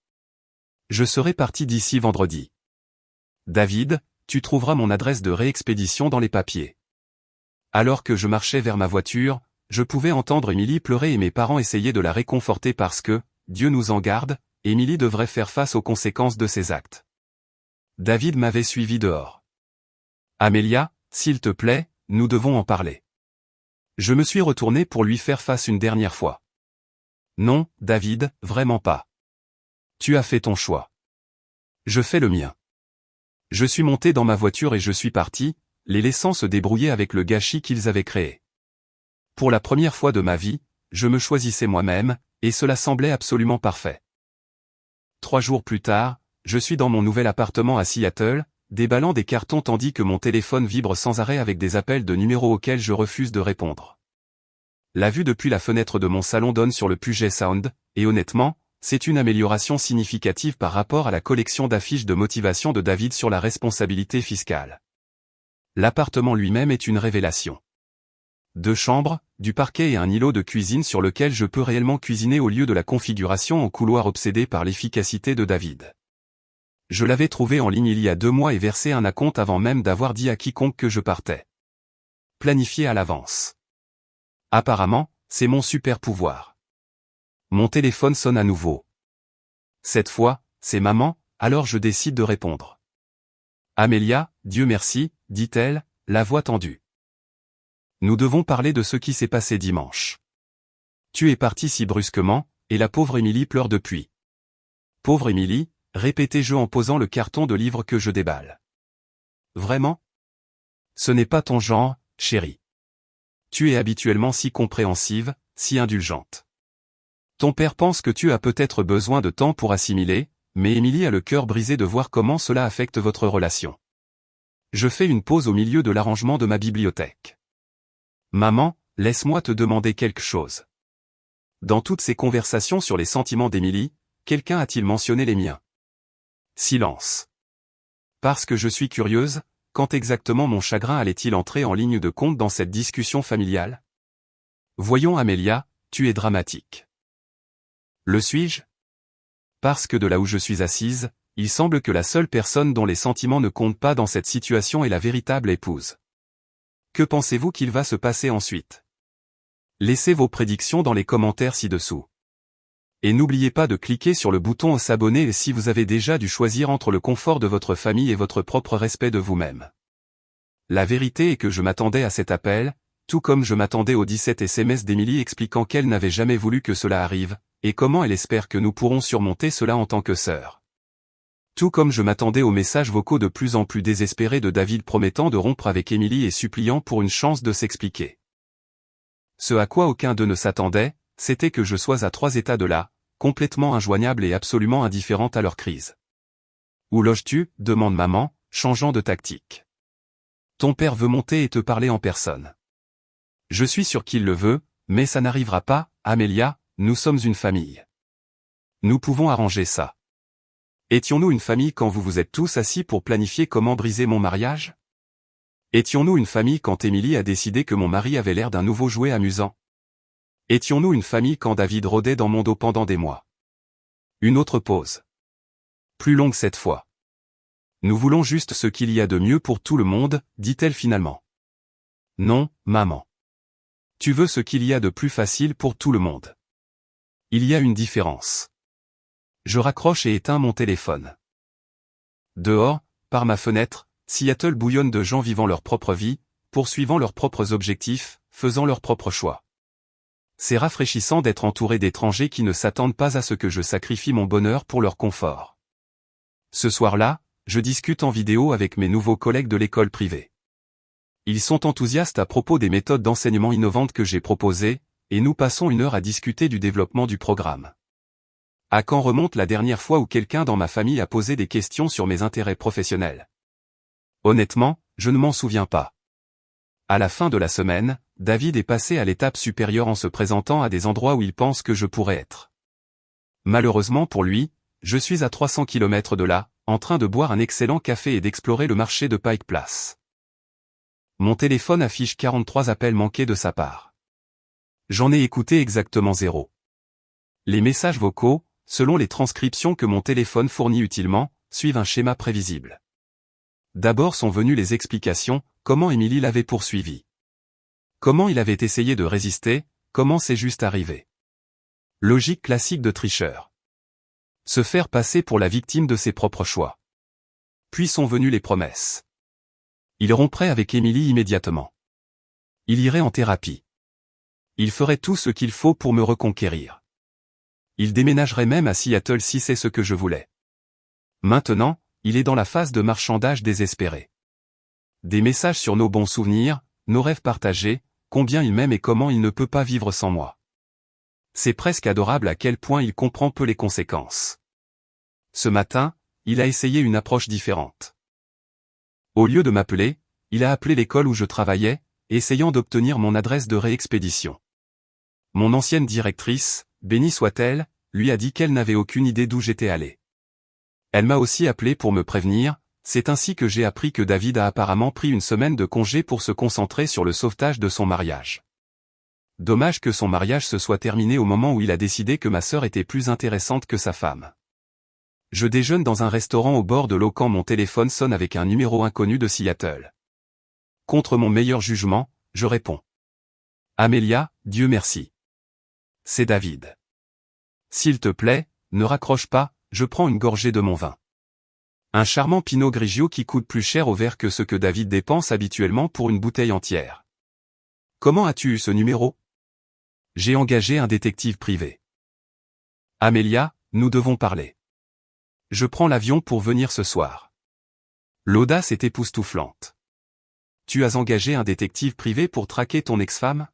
Je serai parti d'ici vendredi. David, tu trouveras mon adresse de réexpédition dans les papiers. Alors que je marchais vers ma voiture, je pouvais entendre Émilie pleurer et mes parents essayer de la réconforter parce que, Dieu nous en garde, Émilie devrait faire face aux conséquences de ses actes. David m'avait suivi dehors. Amélia, s'il te plaît, nous devons en parler. Je me suis retourné pour lui faire face une dernière fois. Non, David, vraiment pas. Tu as fait ton choix. Je fais le mien. Je suis monté dans ma voiture et je suis parti, les laissant se débrouiller avec le gâchis qu'ils avaient créé. Pour la première fois de ma vie, je me choisissais moi-même, et cela semblait absolument parfait. 3 jours plus tard, je suis dans mon nouvel appartement à Seattle, déballant des cartons tandis que mon téléphone vibre sans arrêt avec des appels de numéros auxquels je refuse de répondre. La vue depuis la fenêtre de mon salon donne sur le Puget Sound, et honnêtement, c'est une amélioration significative par rapport à la collection d'affiches de motivation de David sur la responsabilité fiscale. L'appartement lui-même est une révélation. 2 chambres, du parquet et un îlot de cuisine sur lequel je peux réellement cuisiner au lieu de la configuration en couloir obsédée par l'efficacité de David. Je l'avais trouvé en ligne il y a 2 mois et versé un acompte avant même d'avoir dit à quiconque que je partais. Planifié à l'avance. Apparemment, c'est mon super pouvoir. Mon téléphone sonne à nouveau. Cette fois, c'est maman, alors je décide de répondre. Amélia, Dieu merci, dit-elle, la voix tendue. Nous devons parler de ce qui s'est passé dimanche. Tu es parti si brusquement, et la pauvre Émilie pleure depuis. Pauvre Émilie, répétai-je en posant le carton de livres que je déballe. Vraiment? Ce n'est pas ton genre, chérie. Tu es habituellement si compréhensive, si indulgente. Ton père pense que tu as peut-être besoin de temps pour assimiler, mais Émilie a le cœur brisé de voir comment cela affecte votre relation. Je fais une pause au milieu de l'arrangement de ma bibliothèque. Maman, laisse-moi te demander quelque chose. Dans toutes ces conversations sur les sentiments d'Émilie, quelqu'un a-t-il mentionné les miens? Silence. Parce que je suis curieuse, quand exactement mon chagrin allait-il entrer en ligne de compte dans cette discussion familiale? Voyons Amélia, tu es dramatique. Le suis-je? Parce que de là où je suis assise, il semble que la seule personne dont les sentiments ne comptent pas dans cette situation est la véritable épouse. Que pensez-vous qu'il va se passer ensuite? Laissez vos prédictions dans les commentaires ci-dessous. Et n'oubliez pas de cliquer sur le bouton s'abonner si vous avez déjà dû choisir entre le confort de votre famille et votre propre respect de vous-même. La vérité est que je m'attendais à cet appel, tout comme je m'attendais aux 17 SMS d'Émilie expliquant qu'elle n'avait jamais voulu que cela arrive, et comment elle espère que nous pourrons surmonter cela en tant que sœurs. Tout comme je m'attendais aux messages vocaux de plus en plus désespérés de David promettant de rompre avec Émilie et suppliant pour une chance de s'expliquer. Ce à quoi aucun d'eux ne s'attendait, c'était que je sois à 3 états de là, complètement injoignable et absolument indifférente à leur crise. Où loges-tu? Demande maman, changeant de tactique. Ton père veut monter et te parler en personne. Je suis sûr qu'il le veut, mais ça n'arrivera pas, Amélia, nous sommes une famille. Nous pouvons arranger ça. Étions-nous une famille quand vous vous êtes tous assis pour planifier comment briser mon mariage? Étions-nous une famille quand Émilie a décidé que mon mari avait l'air d'un nouveau jouet amusant? Étions-nous une famille quand David rôdait dans mon dos pendant des mois? Une autre pause. Plus longue cette fois. Nous voulons juste ce qu'il y a de mieux pour tout le monde, dit-elle finalement. Non, maman. Tu veux ce qu'il y a de plus facile pour tout le monde. Il y a une différence. Je raccroche et éteins mon téléphone. Dehors, par ma fenêtre, Seattle bouillonne de gens vivant leur propre vie, poursuivant leurs propres objectifs, faisant leurs propres choix. C'est rafraîchissant d'être entouré d'étrangers qui ne s'attendent pas à ce que je sacrifie mon bonheur pour leur confort. Ce soir-là, je discute en vidéo avec mes nouveaux collègues de l'école privée. Ils sont enthousiastes à propos des méthodes d'enseignement innovantes que j'ai proposées, et nous passons 1 heure à discuter du développement du programme. À quand remonte la dernière fois où quelqu'un dans ma famille a posé des questions sur mes intérêts professionnels? Honnêtement, je ne m'en souviens pas. À la fin de la semaine, David est passé à l'étape supérieure en se présentant à des endroits où il pense que je pourrais être. Malheureusement pour lui, je suis à 300 km de là, en train de boire un excellent café et d'explorer le marché de Pike Place. Mon téléphone affiche 43 appels manqués de sa part. J'en ai écouté exactement 0. Les messages vocaux, selon les transcriptions que mon téléphone fournit utilement, suivent un schéma prévisible. D'abord sont venues les explications, comment Émilie l'avait poursuivi. Comment il avait essayé de résister, comment c'est juste arrivé. Logique classique de tricheur. Se faire passer pour la victime de ses propres choix. Puis sont venues les promesses. Il romprait avec Émilie immédiatement. Il irait en thérapie. Il ferait tout ce qu'il faut pour me reconquérir. Il déménagerait même à Seattle si c'est ce que je voulais. Maintenant, il est dans la phase de marchandage désespéré. Des messages sur nos bons souvenirs, nos rêves partagés, combien il m'aime et comment il ne peut pas vivre sans moi. C'est presque adorable à quel point il comprend peu les conséquences. Ce matin, il a essayé une approche différente. Au lieu de m'appeler, il a appelé l'école où je travaillais, essayant d'obtenir mon adresse de réexpédition. Mon ancienne directrice, bénie soit-elle, lui a dit qu'elle n'avait aucune idée d'où j'étais allé. Elle m'a aussi appelé pour me prévenir, c'est ainsi que j'ai appris que David a apparemment pris une semaine de congé pour se concentrer sur le sauvetage de son mariage. Dommage que son mariage se soit terminé au moment où il a décidé que ma sœur était plus intéressante que sa femme. Je déjeune dans un restaurant au bord de l'eau quand mon téléphone sonne avec un numéro inconnu de Seattle. Contre mon meilleur jugement, je réponds. Amélia, Dieu merci. C'est David. S'il te plaît, ne raccroche pas, je prends une gorgée de mon vin. Un charmant Pinot Grigio qui coûte plus cher au verre que ce que David dépense habituellement pour une bouteille entière. Comment as-tu eu ce numéro? J'ai engagé un détective privé. Amélia, nous devons parler. Je prends l'avion pour venir ce soir. L'audace est époustouflante. Tu as engagé un détective privé pour traquer ton ex-femme?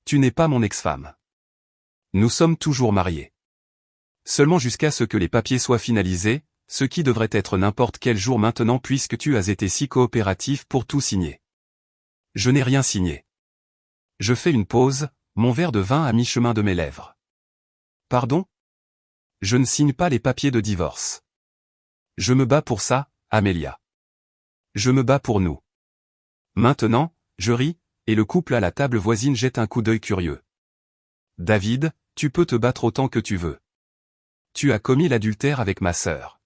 Tu n'es pas mon ex-femme. Nous sommes toujours mariés. Seulement jusqu'à ce que les papiers soient finalisés, ce qui devrait être n'importe quel jour maintenant puisque tu as été si coopératif pour tout signer. Je n'ai rien signé. Je fais une pause, mon verre de vin à mi-chemin de mes lèvres. Pardon? Je ne signe pas les papiers de divorce. Je me bats pour ça, Amelia. Je me bats pour nous. Maintenant, je ris, et le couple à la table voisine jette un coup d'œil curieux. David, tu peux te battre autant que tu veux. Tu as commis l'adultère avec ma sœur.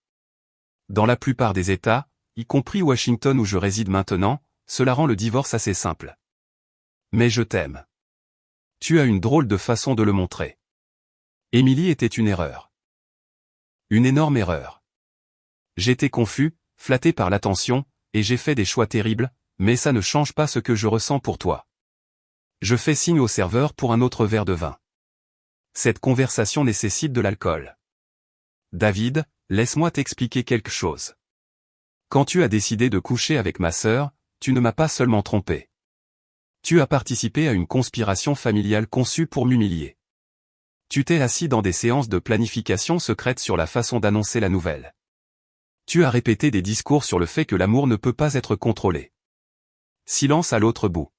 Dans la plupart des États, y compris Washington où je réside maintenant, cela rend le divorce assez simple. Mais je t'aime. Tu as une drôle de façon de le montrer. Emily était une erreur. Une énorme erreur. J'étais confus, flatté par l'attention, et j'ai fait des choix terribles, mais ça ne change pas ce que je ressens pour toi. Je fais signe au serveur pour un autre verre de vin. Cette conversation nécessite de l'alcool. David, laisse-moi t'expliquer quelque chose. Quand tu as décidé de coucher avec ma sœur, tu ne m'as pas seulement trompé. Tu as participé à une conspiration familiale conçue pour m'humilier. Tu t'es assis dans des séances de planification secrète sur la façon d'annoncer la nouvelle. Tu as répété des discours sur le fait que l'amour ne peut pas être contrôlé. Silence à l'autre bout.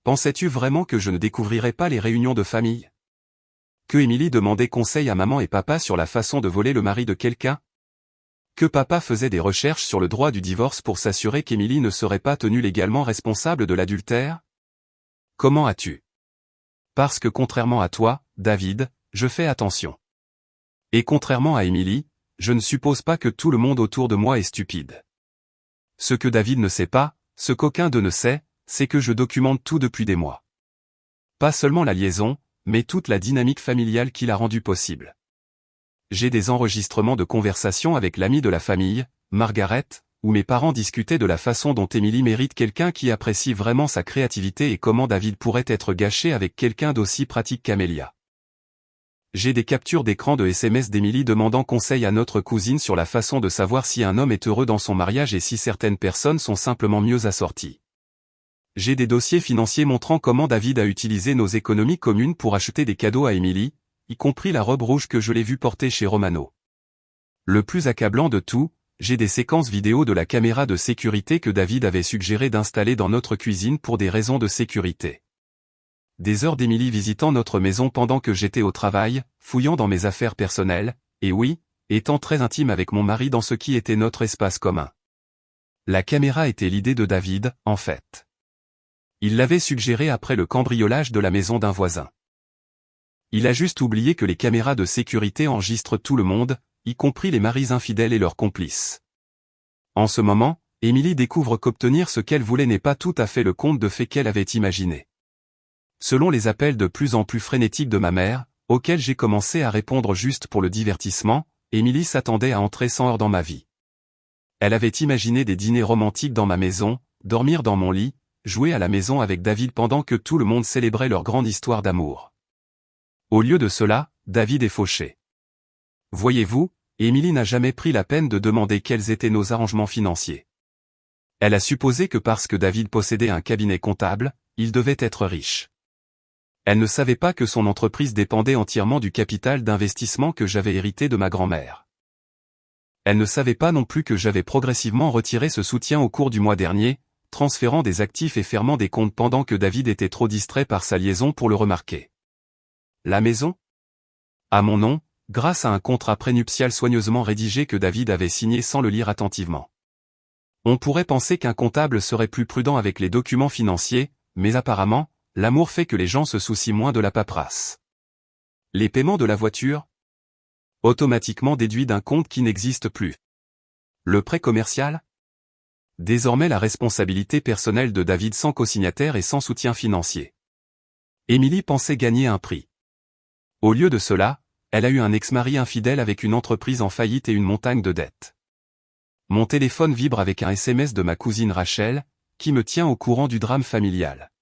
Pensais-tu vraiment que je ne découvrirais pas les réunions de famille? Que Emily demandait conseil à maman et papa sur la façon de voler le mari de quelqu'un? Que papa faisait des recherches sur le droit du divorce pour s'assurer qu'Emily ne serait pas tenue légalement responsable de l'adultère? Comment as-tu? Parce que contrairement à toi, David, je fais attention. Et contrairement à Emily, je ne suppose pas que tout le monde autour de moi est stupide. Ce que David ne sait pas, ce qu'aucun d'eux ne sait, c'est que je documente tout depuis des mois. Pas seulement la liaison, mais toute la dynamique familiale qui l'a rendue possible. J'ai des enregistrements de conversations avec l'amie de la famille, Margaret, où mes parents discutaient de la façon dont Emily mérite quelqu'un qui apprécie vraiment sa créativité et comment David pourrait être gâché avec quelqu'un d'aussi pratique qu'Amelia. J'ai des captures d'écran de SMS d'Emily demandant conseil à notre cousine sur la façon de savoir si un homme est heureux dans son mariage et si certaines personnes sont simplement mieux assorties. J'ai des dossiers financiers montrant comment David a utilisé nos économies communes pour acheter des cadeaux à Emily, y compris la robe rouge que je l'ai vue porter chez Romano. Le plus accablant de tout, j'ai des séquences vidéo de la caméra de sécurité que David avait suggéré d'installer dans notre cuisine pour des raisons de sécurité. Des heures d'Emily visitant notre maison pendant que j'étais au travail, fouillant dans mes affaires personnelles, et oui, étant très intime avec mon mari dans ce qui était notre espace commun. La caméra était l'idée de David, en fait. Il l'avait suggéré après le cambriolage de la maison d'un voisin. Il a juste oublié que les caméras de sécurité enregistrent tout le monde, y compris les maris infidèles et leurs complices. En ce moment, Emily découvre qu'obtenir ce qu'elle voulait n'est pas tout à fait le conte de fées qu'elle avait imaginé. Selon les appels de plus en plus frénétiques de ma mère, auxquels j'ai commencé à répondre juste pour le divertissement, Emily s'attendait à entrer sans heurts dans ma vie. Elle avait imaginé des dîners romantiques dans ma maison, dormir dans mon lit, jouer à la maison avec David pendant que tout le monde célébrait leur grande histoire d'amour. Au lieu de cela, David est fauché. Voyez-vous, Emily n'a jamais pris la peine de demander quels étaient nos arrangements financiers. Elle a supposé que parce que David possédait un cabinet comptable, il devait être riche. Elle ne savait pas que son entreprise dépendait entièrement du capital d'investissement que j'avais hérité de ma grand-mère. Elle ne savait pas non plus que j'avais progressivement retiré ce soutien au cours du mois dernier, transférant des actifs et fermant des comptes pendant que David était trop distrait par sa liaison pour le remarquer. La maison? À mon nom, grâce à un contrat prénuptial soigneusement rédigé que David avait signé sans le lire attentivement. On pourrait penser qu'un comptable serait plus prudent avec les documents financiers, mais apparemment, l'amour fait que les gens se soucient moins de la paperasse. Les paiements de la voiture? Automatiquement déduits d'un compte qui n'existe plus. Le prêt commercial? Désormais la responsabilité personnelle de David sans cosignataire et sans soutien financier. Emily pensait gagner un prix. Au lieu de cela, elle a eu un ex-mari infidèle avec une entreprise en faillite et une montagne de dettes. Mon téléphone vibre avec un SMS de ma cousine Rachel, qui me tient au courant du drame familial.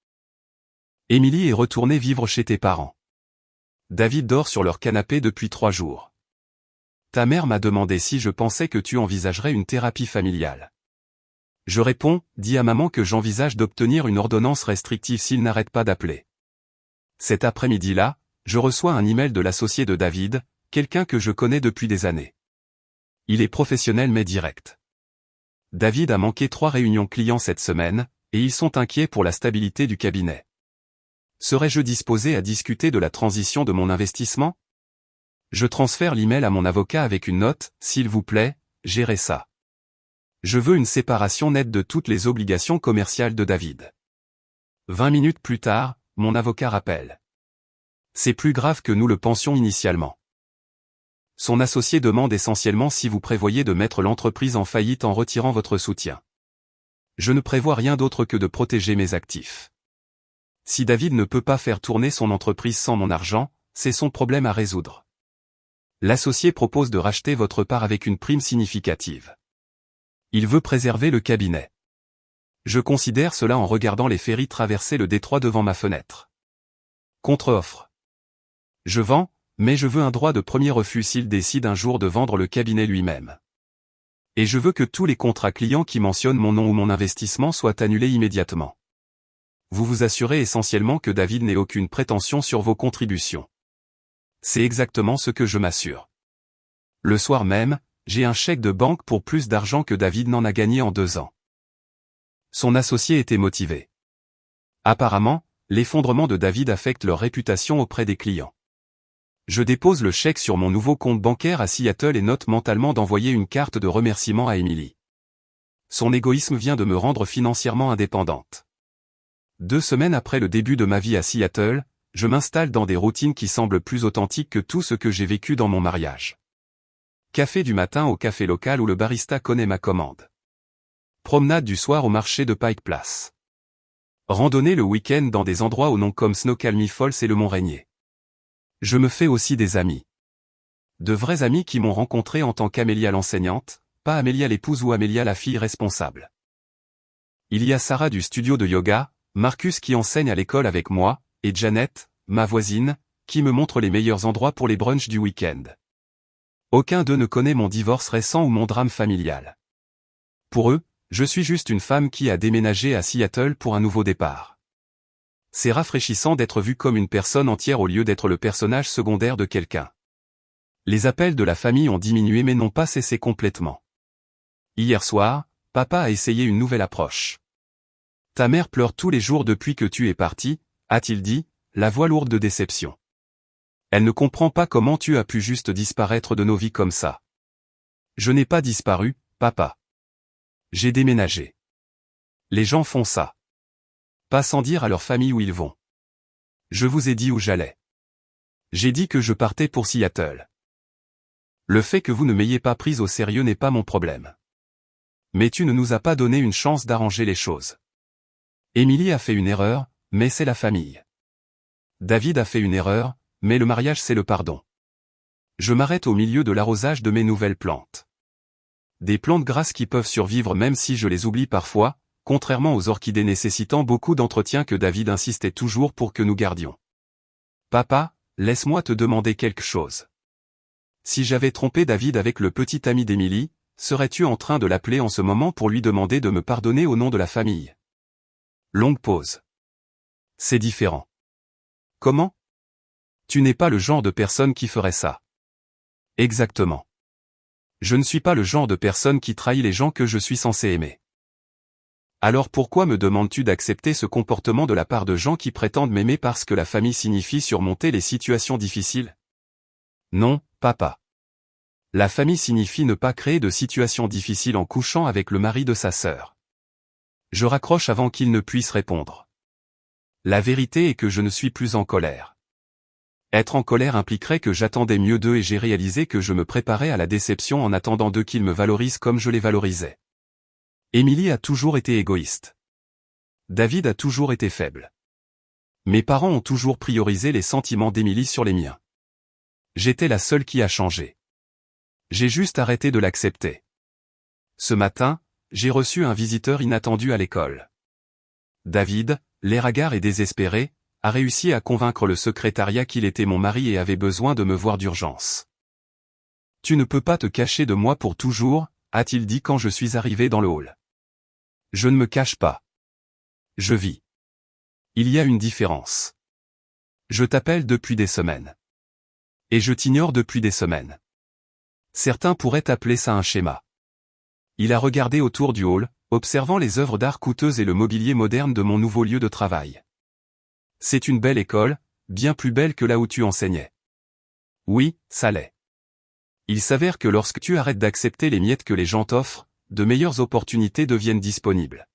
Emily est retournée vivre chez tes parents. David dort sur leur canapé depuis 3 jours. Ta mère m'a demandé si je pensais que tu envisagerais une thérapie familiale. Je réponds, dis à maman que j'envisage d'obtenir une ordonnance restrictive s'il n'arrête pas d'appeler. Cet après-midi-là, je reçois un email de l'associé de David, quelqu'un que je connais depuis des années. Il est professionnel mais direct. David a manqué 3 réunions clients cette semaine, et ils sont inquiets pour la stabilité du cabinet. Serais-je disposé à discuter de la transition de mon investissement? Je transfère l'email à mon avocat avec une note, s'il vous plaît, gérez ça. Je veux une séparation nette de toutes les obligations commerciales de David. 20 minutes plus tard, mon avocat rappelle. C'est plus grave que nous le pensions initialement. Son associé demande essentiellement si vous prévoyez de mettre l'entreprise en faillite en retirant votre soutien. Je ne prévois rien d'autre que de protéger mes actifs. Si David ne peut pas faire tourner son entreprise sans mon argent, c'est son problème à résoudre. L'associé propose de racheter votre part avec une prime significative. Il veut préserver le cabinet. Je considère cela en regardant les ferries traverser le détroit devant ma fenêtre. Contre-offre. Je vends, mais je veux un droit de premier refus s'il décide un jour de vendre le cabinet lui-même. Et je veux que tous les contrats clients qui mentionnent mon nom ou mon investissement soient annulés immédiatement. Vous vous assurez essentiellement que David n'ait aucune prétention sur vos contributions. C'est exactement ce que je m'assure. Le soir même, j'ai un chèque de banque pour plus d'argent que David n'en a gagné en 2 ans. Son associé était motivé. Apparemment, l'effondrement de David affecte leur réputation auprès des clients. Je dépose le chèque sur mon nouveau compte bancaire à Seattle et note mentalement d'envoyer une carte de remerciement à Emily. Son égoïsme vient de me rendre financièrement indépendante. 2 semaines après le début de ma vie à Seattle, je m'installe dans des routines qui semblent plus authentiques que tout ce que j'ai vécu dans mon mariage. Café du matin au café local où le barista connaît ma commande. Promenade du soir au marché de Pike Place. Randonnée le week-end dans des endroits aux noms comme Snoqualmie Falls et le Mont-Rainier. Je me fais aussi des amis. De vrais amis qui m'ont rencontré en tant qu'Amélia l'enseignante, pas Amélia l'épouse ou Amélia la fille responsable. Il y a Sarah du studio de yoga, Marcus qui enseigne à l'école avec moi, et Janet, ma voisine, qui me montre les meilleurs endroits pour les brunchs du week-end. Aucun d'eux ne connaît mon divorce récent ou mon drame familial. Pour eux, je suis juste une femme qui a déménagé à Seattle pour un nouveau départ. C'est rafraîchissant d'être vu comme une personne entière au lieu d'être le personnage secondaire de quelqu'un. Les appels de la famille ont diminué mais n'ont pas cessé complètement. Hier soir, papa a essayé une nouvelle approche. Ta mère pleure tous les jours depuis que tu es parti, a-t-il dit, la voix lourde de déception. Elle ne comprend pas comment tu as pu juste disparaître de nos vies comme ça. Je n'ai pas disparu, papa. J'ai déménagé. Les gens font ça. Pas sans dire à leur famille où ils vont. Je vous ai dit où j'allais. J'ai dit que je partais pour Seattle. Le fait que vous ne m'ayez pas prise au sérieux n'est pas mon problème. Mais tu ne nous as pas donné une chance d'arranger les choses. Emily a fait une erreur, mais c'est la famille. David a fait une erreur, mais le mariage c'est le pardon. Je m'arrête au milieu de l'arrosage de mes nouvelles plantes. Des plantes grasses qui peuvent survivre même si je les oublie parfois, contrairement aux orchidées nécessitant beaucoup d'entretien que David insistait toujours pour que nous gardions. Papa, laisse-moi te demander quelque chose. Si j'avais trompé David avec le petit ami d'Emily, serais-tu en train de l'appeler en ce moment pour lui demander de me pardonner au nom de la famille? Longue pause. C'est différent. Comment? Tu n'es pas le genre de personne qui ferait ça. Exactement. Je ne suis pas le genre de personne qui trahit les gens que je suis censé aimer. Alors pourquoi me demandes-tu d'accepter ce comportement de la part de gens qui prétendent m'aimer parce que la famille signifie surmonter les situations difficiles? Non, papa. La famille signifie ne pas créer de situations difficiles en couchant avec le mari de sa sœur. Je raccroche avant qu'il ne puisse répondre. La vérité est que je ne suis plus en colère. Être en colère impliquerait que j'attendais mieux d'eux et j'ai réalisé que je me préparais à la déception en attendant d'eux qu'ils me valorisent comme je les valorisais. Emily a toujours été égoïste. David a toujours été faible. Mes parents ont toujours priorisé les sentiments d'Emily sur les miens. J'étais la seule qui a changé. J'ai juste arrêté de l'accepter. Ce matin, j'ai reçu un visiteur inattendu à l'école. David, l'air hagard et désespéré, a réussi à convaincre le secrétariat qu'il était mon mari et avait besoin de me voir d'urgence. « Tu ne peux pas te cacher de moi pour toujours », a-t-il dit quand je suis arrivé dans le hall. Je ne me cache pas. Je vis. Il y a une différence. Je t'appelle depuis des semaines. Et je t'ignore depuis des semaines. Certains pourraient appeler ça un schéma. Il a regardé autour du hall, observant les œuvres d'art coûteuses et le mobilier moderne de mon nouveau lieu de travail. C'est une belle école, bien plus belle que là où tu enseignais. Oui, ça l'est. Il s'avère que lorsque tu arrêtes d'accepter les miettes que les gens t'offrent, de meilleures opportunités deviennent disponibles.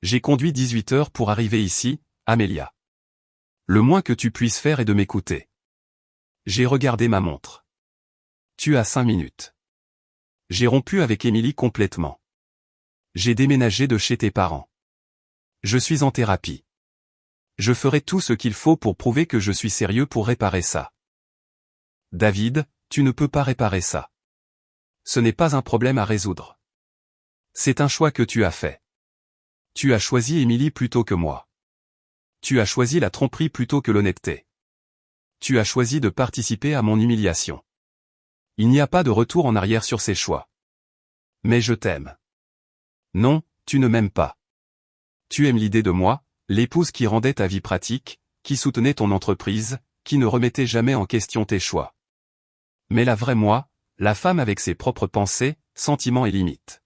J'ai conduit 18 heures pour arriver ici, Amélia. Le moins que tu puisses faire est de m'écouter. J'ai regardé ma montre. Tu as 5 minutes. J'ai rompu avec Émilie complètement. J'ai déménagé de chez tes parents. Je suis en thérapie. Je ferai tout ce qu'il faut pour prouver que je suis sérieux pour réparer ça. David, tu ne peux pas réparer ça. Ce n'est pas un problème à résoudre. C'est un choix que tu as fait. Tu as choisi Émilie plutôt que moi. Tu as choisi la tromperie plutôt que l'honnêteté. Tu as choisi de participer à mon humiliation. Il n'y a pas de retour en arrière sur ces choix. Mais je t'aime. Non, tu ne m'aimes pas. Tu aimes l'idée de moi, l'épouse qui rendait ta vie pratique, qui soutenait ton entreprise, qui ne remettait jamais en question tes choix. Mais la vraie moi, la femme avec ses propres pensées, sentiments et limites.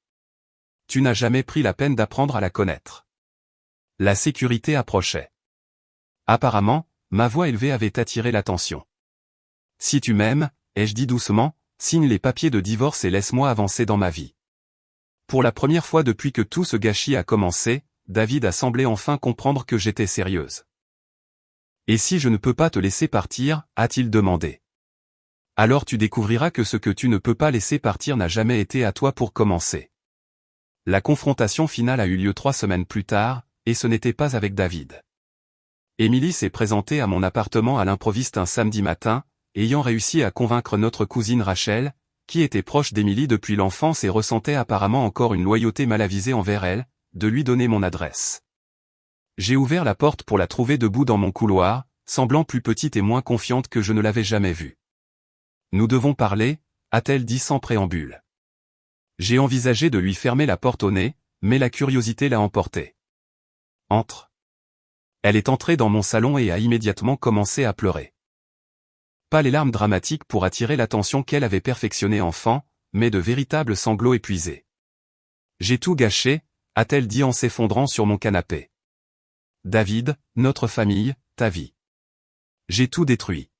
Tu n'as jamais pris la peine d'apprendre à la connaître. La sécurité approchait. Apparemment, ma voix élevée avait attiré l'attention. Si tu m'aimes, ai-je dit doucement, signe les papiers de divorce et laisse-moi avancer dans ma vie. Pour la première fois depuis que tout ce gâchis a commencé, David a semblé enfin comprendre que j'étais sérieuse. Et si je ne peux pas te laisser partir, a-t-il demandé. Alors tu découvriras que ce que tu ne peux pas laisser partir n'a jamais été à toi pour commencer. La confrontation finale a eu lieu 3 semaines plus tard, et ce n'était pas avec David. Émilie s'est présentée à mon appartement à l'improviste un samedi matin, ayant réussi à convaincre notre cousine Rachel, qui était proche d'Émilie depuis l'enfance et ressentait apparemment encore une loyauté mal avisée envers elle, de lui donner mon adresse. J'ai ouvert la porte pour la trouver debout dans mon couloir, semblant plus petite et moins confiante que je ne l'avais jamais vue. Nous devons parler, a-t-elle dit sans préambule. J'ai envisagé de lui fermer la porte au nez, mais la curiosité l'a emporté. Entre. Elle est entrée dans mon salon et a immédiatement commencé à pleurer. Pas les larmes dramatiques pour attirer l'attention qu'elle avait perfectionnée enfant, mais de véritables sanglots épuisés. J'ai tout gâché, a-t-elle dit en s'effondrant sur mon canapé. David, notre famille, ta vie. J'ai tout détruit.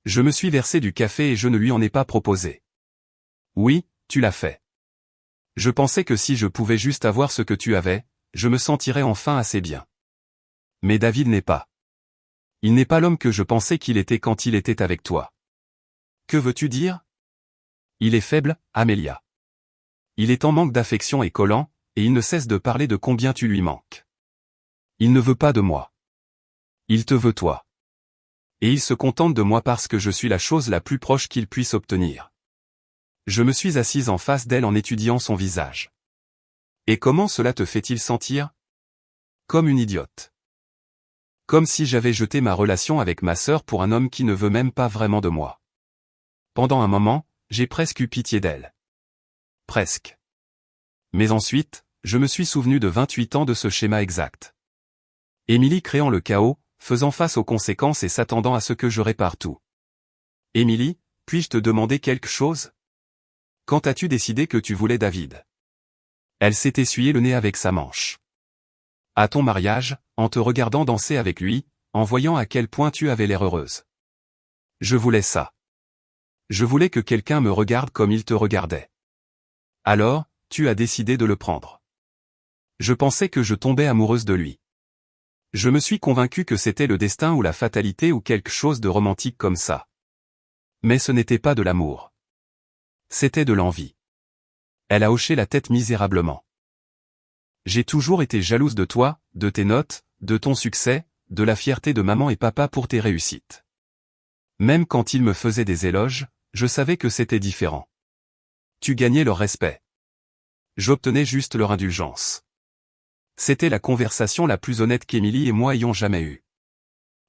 Je me suis versé du café et je ne lui en ai pas proposé. Oui, tu l'as fait. Je pensais que si je pouvais juste avoir ce que tu avais, je me sentirais enfin assez bien. Mais David n'est pas. Il n'est pas l'homme que je pensais qu'il était quand il était avec toi. Que veux-tu dire? Il est faible, Amélia. Il est en manque d'affection et collant, et il ne cesse de parler de combien tu lui manques. Il ne veut pas de moi. Il te veut toi. Et il se contente de moi parce que je suis la chose la plus proche qu'il puisse obtenir. Je me suis assise en face d'elle en étudiant son visage. Et comment cela te fait-il sentir? Comme une idiote. Comme si j'avais jeté ma relation avec ma sœur pour un homme qui ne veut même pas vraiment de moi. Pendant un moment, j'ai presque eu pitié d'elle. Presque. Mais ensuite, je me suis souvenu de 28 ans de ce schéma exact. Émilie créant le chaos, faisant face aux conséquences et s'attendant à ce que je répare tout. Émilie, puis-je te demander quelque chose? Quand as-tu décidé que tu voulais David? Elle s'est essuyé le nez avec sa manche. À ton mariage, en te regardant danser avec lui, en voyant à quel point tu avais l'air heureuse. Je voulais ça. Je voulais que quelqu'un me regarde comme il te regardait. Alors, tu as décidé de le prendre. Je pensais que je tombais amoureuse de lui. Je me suis convaincu que c'était le destin ou la fatalité ou quelque chose de romantique comme ça. Mais ce n'était pas de l'amour. C'était de l'envie. Elle a hoché la tête misérablement. J'ai toujours été jalouse de toi, de tes notes, de ton succès, de la fierté de maman et papa pour tes réussites. Même quand ils me faisaient des éloges, je savais que c'était différent. Tu gagnais leur respect. J'obtenais juste leur indulgence. C'était la conversation la plus honnête qu'Émilie et moi ayons jamais eue.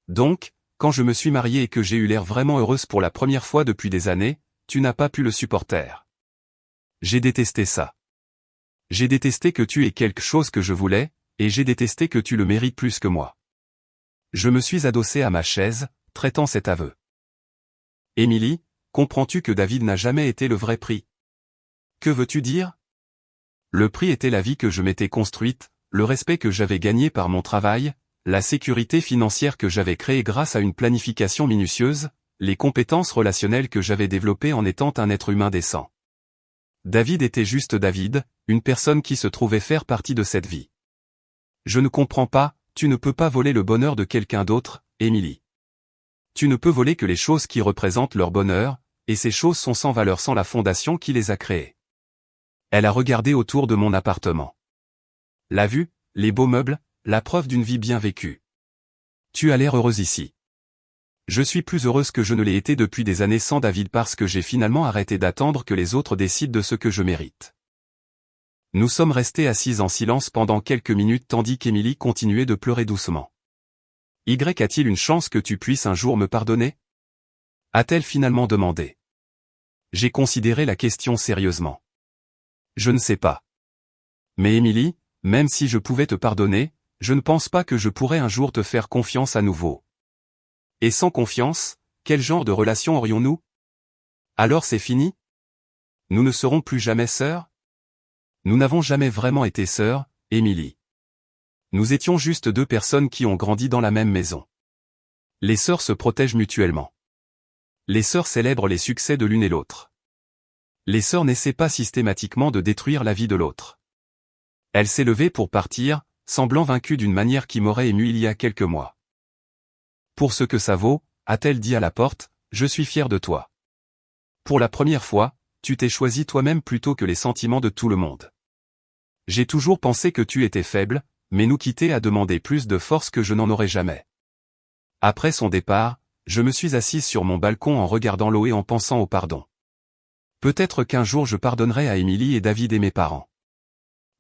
Donc, quand je me suis mariée et que j'ai eu l'air vraiment heureuse pour la première fois depuis des années, tu n'as pas pu le supporter. J'ai détesté ça. J'ai détesté que tu aies quelque chose que je voulais, et j'ai détesté que tu le mérites plus que moi. Je me suis adossé à ma chaise, traitant cet aveu. Émilie, comprends-tu que David n'a jamais été le vrai prix? Que veux-tu dire? Le prix était la vie que je m'étais construite, le respect que j'avais gagné par mon travail, la sécurité financière que j'avais créée grâce à une planification minutieuse, les compétences relationnelles que j'avais développées en étant un être humain décent. David était juste David, une personne qui se trouvait faire partie de cette vie. Je ne comprends pas, tu ne peux pas voler le bonheur de quelqu'un d'autre, Émilie. Tu ne peux voler que les choses qui représentent leur bonheur, et ces choses sont sans valeur sans la fondation qui les a créées. Elle a regardé autour de mon appartement. La vue, les beaux meubles, la preuve d'une vie bien vécue. Tu as l'air heureuse ici. Je suis plus heureuse que je ne l'ai été depuis des années sans David parce que j'ai finalement arrêté d'attendre que les autres décident de ce que je mérite. Nous sommes restés assises en silence pendant quelques minutes tandis qu'Émilie continuait de pleurer doucement. Y a-t-il une chance que tu puisses un jour me pardonner? A-t-elle finalement demandé. J'ai considéré la question sérieusement. Je ne sais pas. Mais Émilie, même si je pouvais te pardonner, je ne pense pas que je pourrais un jour te faire confiance à nouveau. Et sans confiance, quel genre de relation aurions-nous? Alors c'est fini? Nous ne serons plus jamais sœurs? Nous n'avons jamais vraiment été sœurs, Émilie. Nous étions juste deux personnes qui ont grandi dans la même maison. Les sœurs se protègent mutuellement. Les sœurs célèbrent les succès de l'une et l'autre. Les sœurs n'essaient pas systématiquement de détruire la vie de l'autre. Elle s'est levée pour partir, semblant vaincue d'une manière qui m'aurait ému il y a quelques mois. Pour ce que ça vaut, a-t-elle dit à la porte, je suis fière de toi. Pour la première fois, tu t'es choisi toi-même plutôt que les sentiments de tout le monde. J'ai toujours pensé que tu étais faible, mais nous quitter a demandé plus de force que je n'en aurais jamais. Après son départ, je me suis assise sur mon balcon en regardant l'eau et en pensant au pardon. Peut-être qu'un jour je pardonnerai à Émilie et David et mes parents.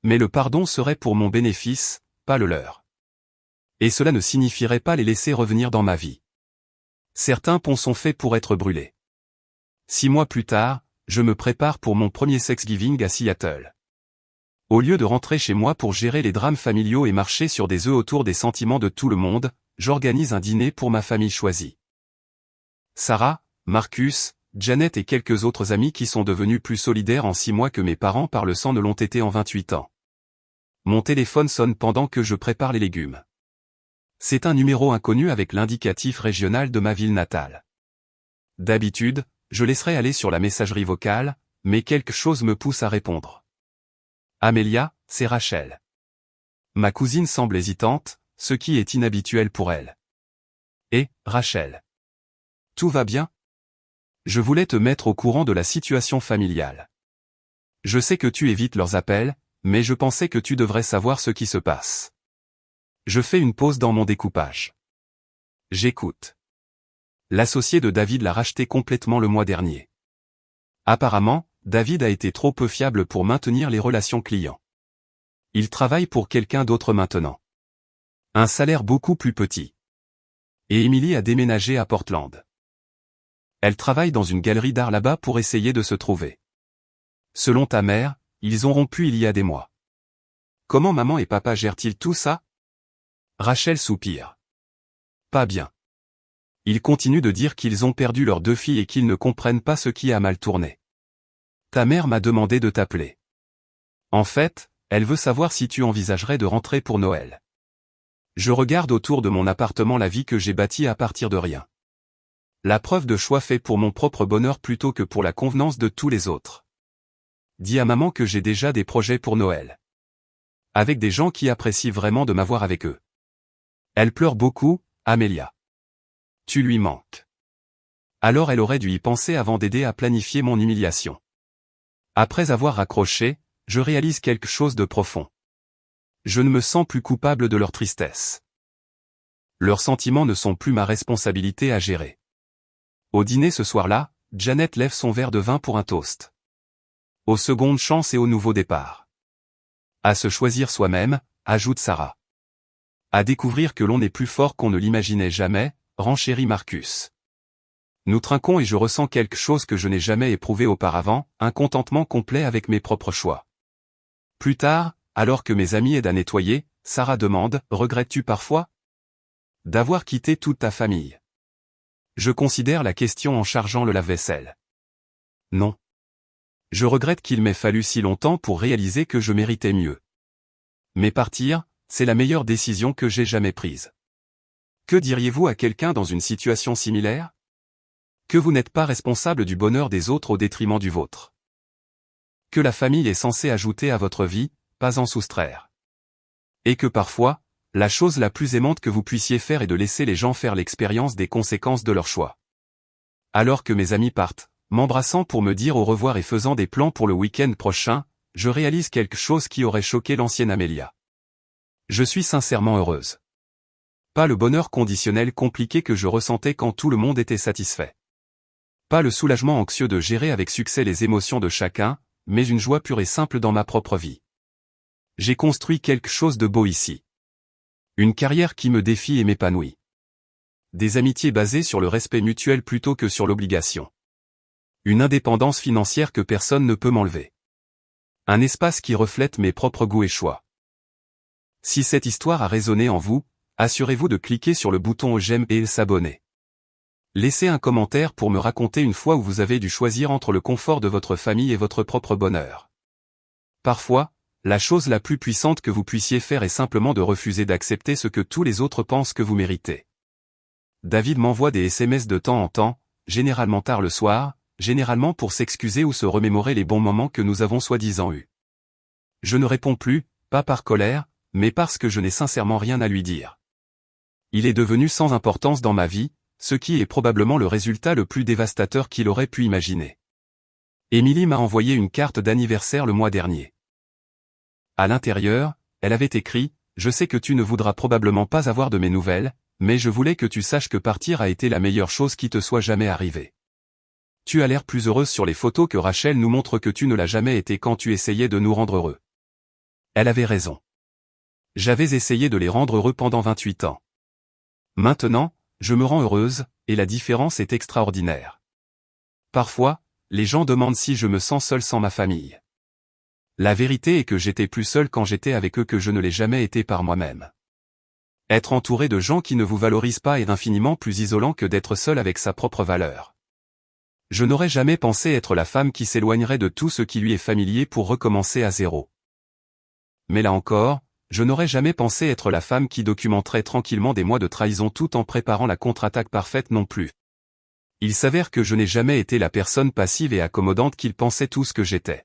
Mais le pardon serait pour mon bénéfice, pas le leur. Et cela ne signifierait pas les laisser revenir dans ma vie. Certains ponts sont faits pour être brûlés. 6 mois plus tard, je me prépare pour mon premier Thanksgiving à Seattle. Au lieu de rentrer chez moi pour gérer les drames familiaux et marcher sur des œufs autour des sentiments de tout le monde, j'organise un dîner pour ma famille choisie. Sarah, Marcus, Janet et quelques autres amis qui sont devenus plus solidaires en 6 mois que mes parents par le sang ne l'ont été en 28 ans. Mon téléphone sonne pendant que je prépare les légumes. C'est un numéro inconnu avec l'indicatif régional de ma ville natale. D'habitude, je laisserais aller sur la messagerie vocale, mais quelque chose me pousse à répondre. Amélia, c'est Rachel. Ma cousine semble hésitante, ce qui est inhabituel pour elle. Et, Rachel. Tout va bien? Je voulais te mettre au courant de la situation familiale. Je sais que tu évites leurs appels, mais je pensais que tu devrais savoir ce qui se passe. Je fais une pause dans mon découpage. J'écoute. L'associé de David l'a racheté complètement le mois dernier. Apparemment, David a été trop peu fiable pour maintenir les relations clients. Il travaille pour quelqu'un d'autre maintenant. Un salaire beaucoup plus petit. Et Emily a déménagé à Portland. Elle travaille dans une galerie d'art là-bas pour essayer de se trouver. Selon ta mère, ils ont rompu il y a des mois. Comment maman et papa gèrent-ils tout ça? Rachel soupire. Pas bien. Ils continuent de dire qu'ils ont perdu leurs 2 filles et qu'ils ne comprennent pas ce qui a mal tourné. Ta mère m'a demandé de t'appeler. En fait, elle veut savoir si tu envisagerais de rentrer pour Noël. Je regarde autour de mon appartement la vie que j'ai bâtie à partir de rien. La preuve de choix fait pour mon propre bonheur plutôt que pour la convenance de tous les autres. Dis à maman que j'ai déjà des projets pour Noël. Avec des gens qui apprécient vraiment de m'avoir avec eux. Elle pleure beaucoup, Amélia. Tu lui manques. Alors elle aurait dû y penser avant d'aider à planifier mon humiliation. Après avoir raccroché, je réalise quelque chose de profond. Je ne me sens plus coupable de leur tristesse. Leurs sentiments ne sont plus ma responsabilité à gérer. Au dîner ce soir-là, Janet lève son verre de vin pour un toast. Aux secondes chances et au nouveau départ. À se choisir soi-même, ajoute Sarah. À découvrir que l'on est plus fort qu'on ne l'imaginait jamais, renchérit Marcus. Nous trinquons et je ressens quelque chose que je n'ai jamais éprouvé auparavant, un contentement complet avec mes propres choix. Plus tard, alors que mes amis aident à nettoyer, Sarah demande, regrettes-tu parfois? D'avoir quitté toute ta famille. Je considère la question en chargeant le lave-vaisselle. Non. Je regrette qu'il m'ait fallu si longtemps pour réaliser que je méritais mieux. Mais partir, c'est la meilleure décision que j'ai jamais prise. Que diriez-vous à quelqu'un dans une situation similaire? Que vous n'êtes pas responsable du bonheur des autres au détriment du vôtre. Que la famille est censée ajouter à votre vie, pas en soustraire. Et que parfois, la chose la plus aimante que vous puissiez faire est de laisser les gens faire l'expérience des conséquences de leur choix. Alors que mes amis partent, m'embrassant pour me dire au revoir et faisant des plans pour le week-end prochain, je réalise quelque chose qui aurait choqué l'ancienne Amélia. Je suis sincèrement heureuse. Pas le bonheur conditionnel compliqué que je ressentais quand tout le monde était satisfait. Pas le soulagement anxieux de gérer avec succès les émotions de chacun, mais une joie pure et simple dans ma propre vie. J'ai construit quelque chose de beau ici. Une carrière qui me défie et m'épanouit. Des amitiés basées sur le respect mutuel plutôt que sur l'obligation. Une indépendance financière que personne ne peut m'enlever. Un espace qui reflète mes propres goûts et choix. Si cette histoire a résonné en vous, assurez-vous de cliquer sur le bouton j'aime et s'abonner. Laissez un commentaire pour me raconter une fois où vous avez dû choisir entre le confort de votre famille et votre propre bonheur. Parfois, la chose la plus puissante que vous puissiez faire est simplement de refuser d'accepter ce que tous les autres pensent que vous méritez. David m'envoie des SMS de temps en temps, généralement tard le soir, généralement pour s'excuser ou se remémorer les bons moments que nous avons soi-disant eus. Je ne réponds plus, pas par colère, mais parce que je n'ai sincèrement rien à lui dire. Il est devenu sans importance dans ma vie, ce qui est probablement le résultat le plus dévastateur qu'il aurait pu imaginer. Émilie m'a envoyé une carte d'anniversaire le mois dernier. À l'intérieur, elle avait écrit « Je sais que tu ne voudras probablement pas avoir de mes nouvelles, mais je voulais que tu saches que partir a été la meilleure chose qui te soit jamais arrivée. Tu as l'air plus heureuse sur les photos que Rachel nous montre que tu ne l'as jamais été quand tu essayais de nous rendre heureux. » Elle avait raison. J'avais essayé de les rendre heureux pendant 28 ans. Maintenant, je me rends heureuse, et la différence est extraordinaire. Parfois, les gens demandent si je me sens seule sans ma famille. La vérité est que j'étais plus seule quand j'étais avec eux que je ne l'ai jamais été par moi-même. Être entouré de gens qui ne vous valorisent pas est infiniment plus isolant que d'être seul avec sa propre valeur. Je n'aurais jamais pensé être la femme qui s'éloignerait de tout ce qui lui est familier pour recommencer à zéro. Mais là encore, je n'aurais jamais pensé être la femme qui documenterait tranquillement des mois de trahison tout en préparant la contre-attaque parfaite non plus. Il s'avère que je n'ai jamais été la personne passive et accommodante qu'ils pensaient tous que j'étais.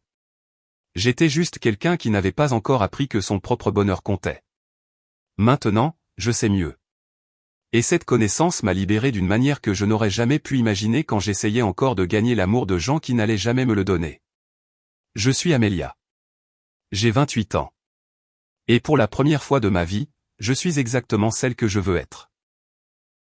J'étais juste quelqu'un qui n'avait pas encore appris que son propre bonheur comptait. Maintenant, je sais mieux. Et cette connaissance m'a libéré d'une manière que je n'aurais jamais pu imaginer quand j'essayais encore de gagner l'amour de gens qui n'allaient jamais me le donner. Je suis Amélia. J'ai 28 ans. Et pour la première fois de ma vie, je suis exactement celle que je veux être.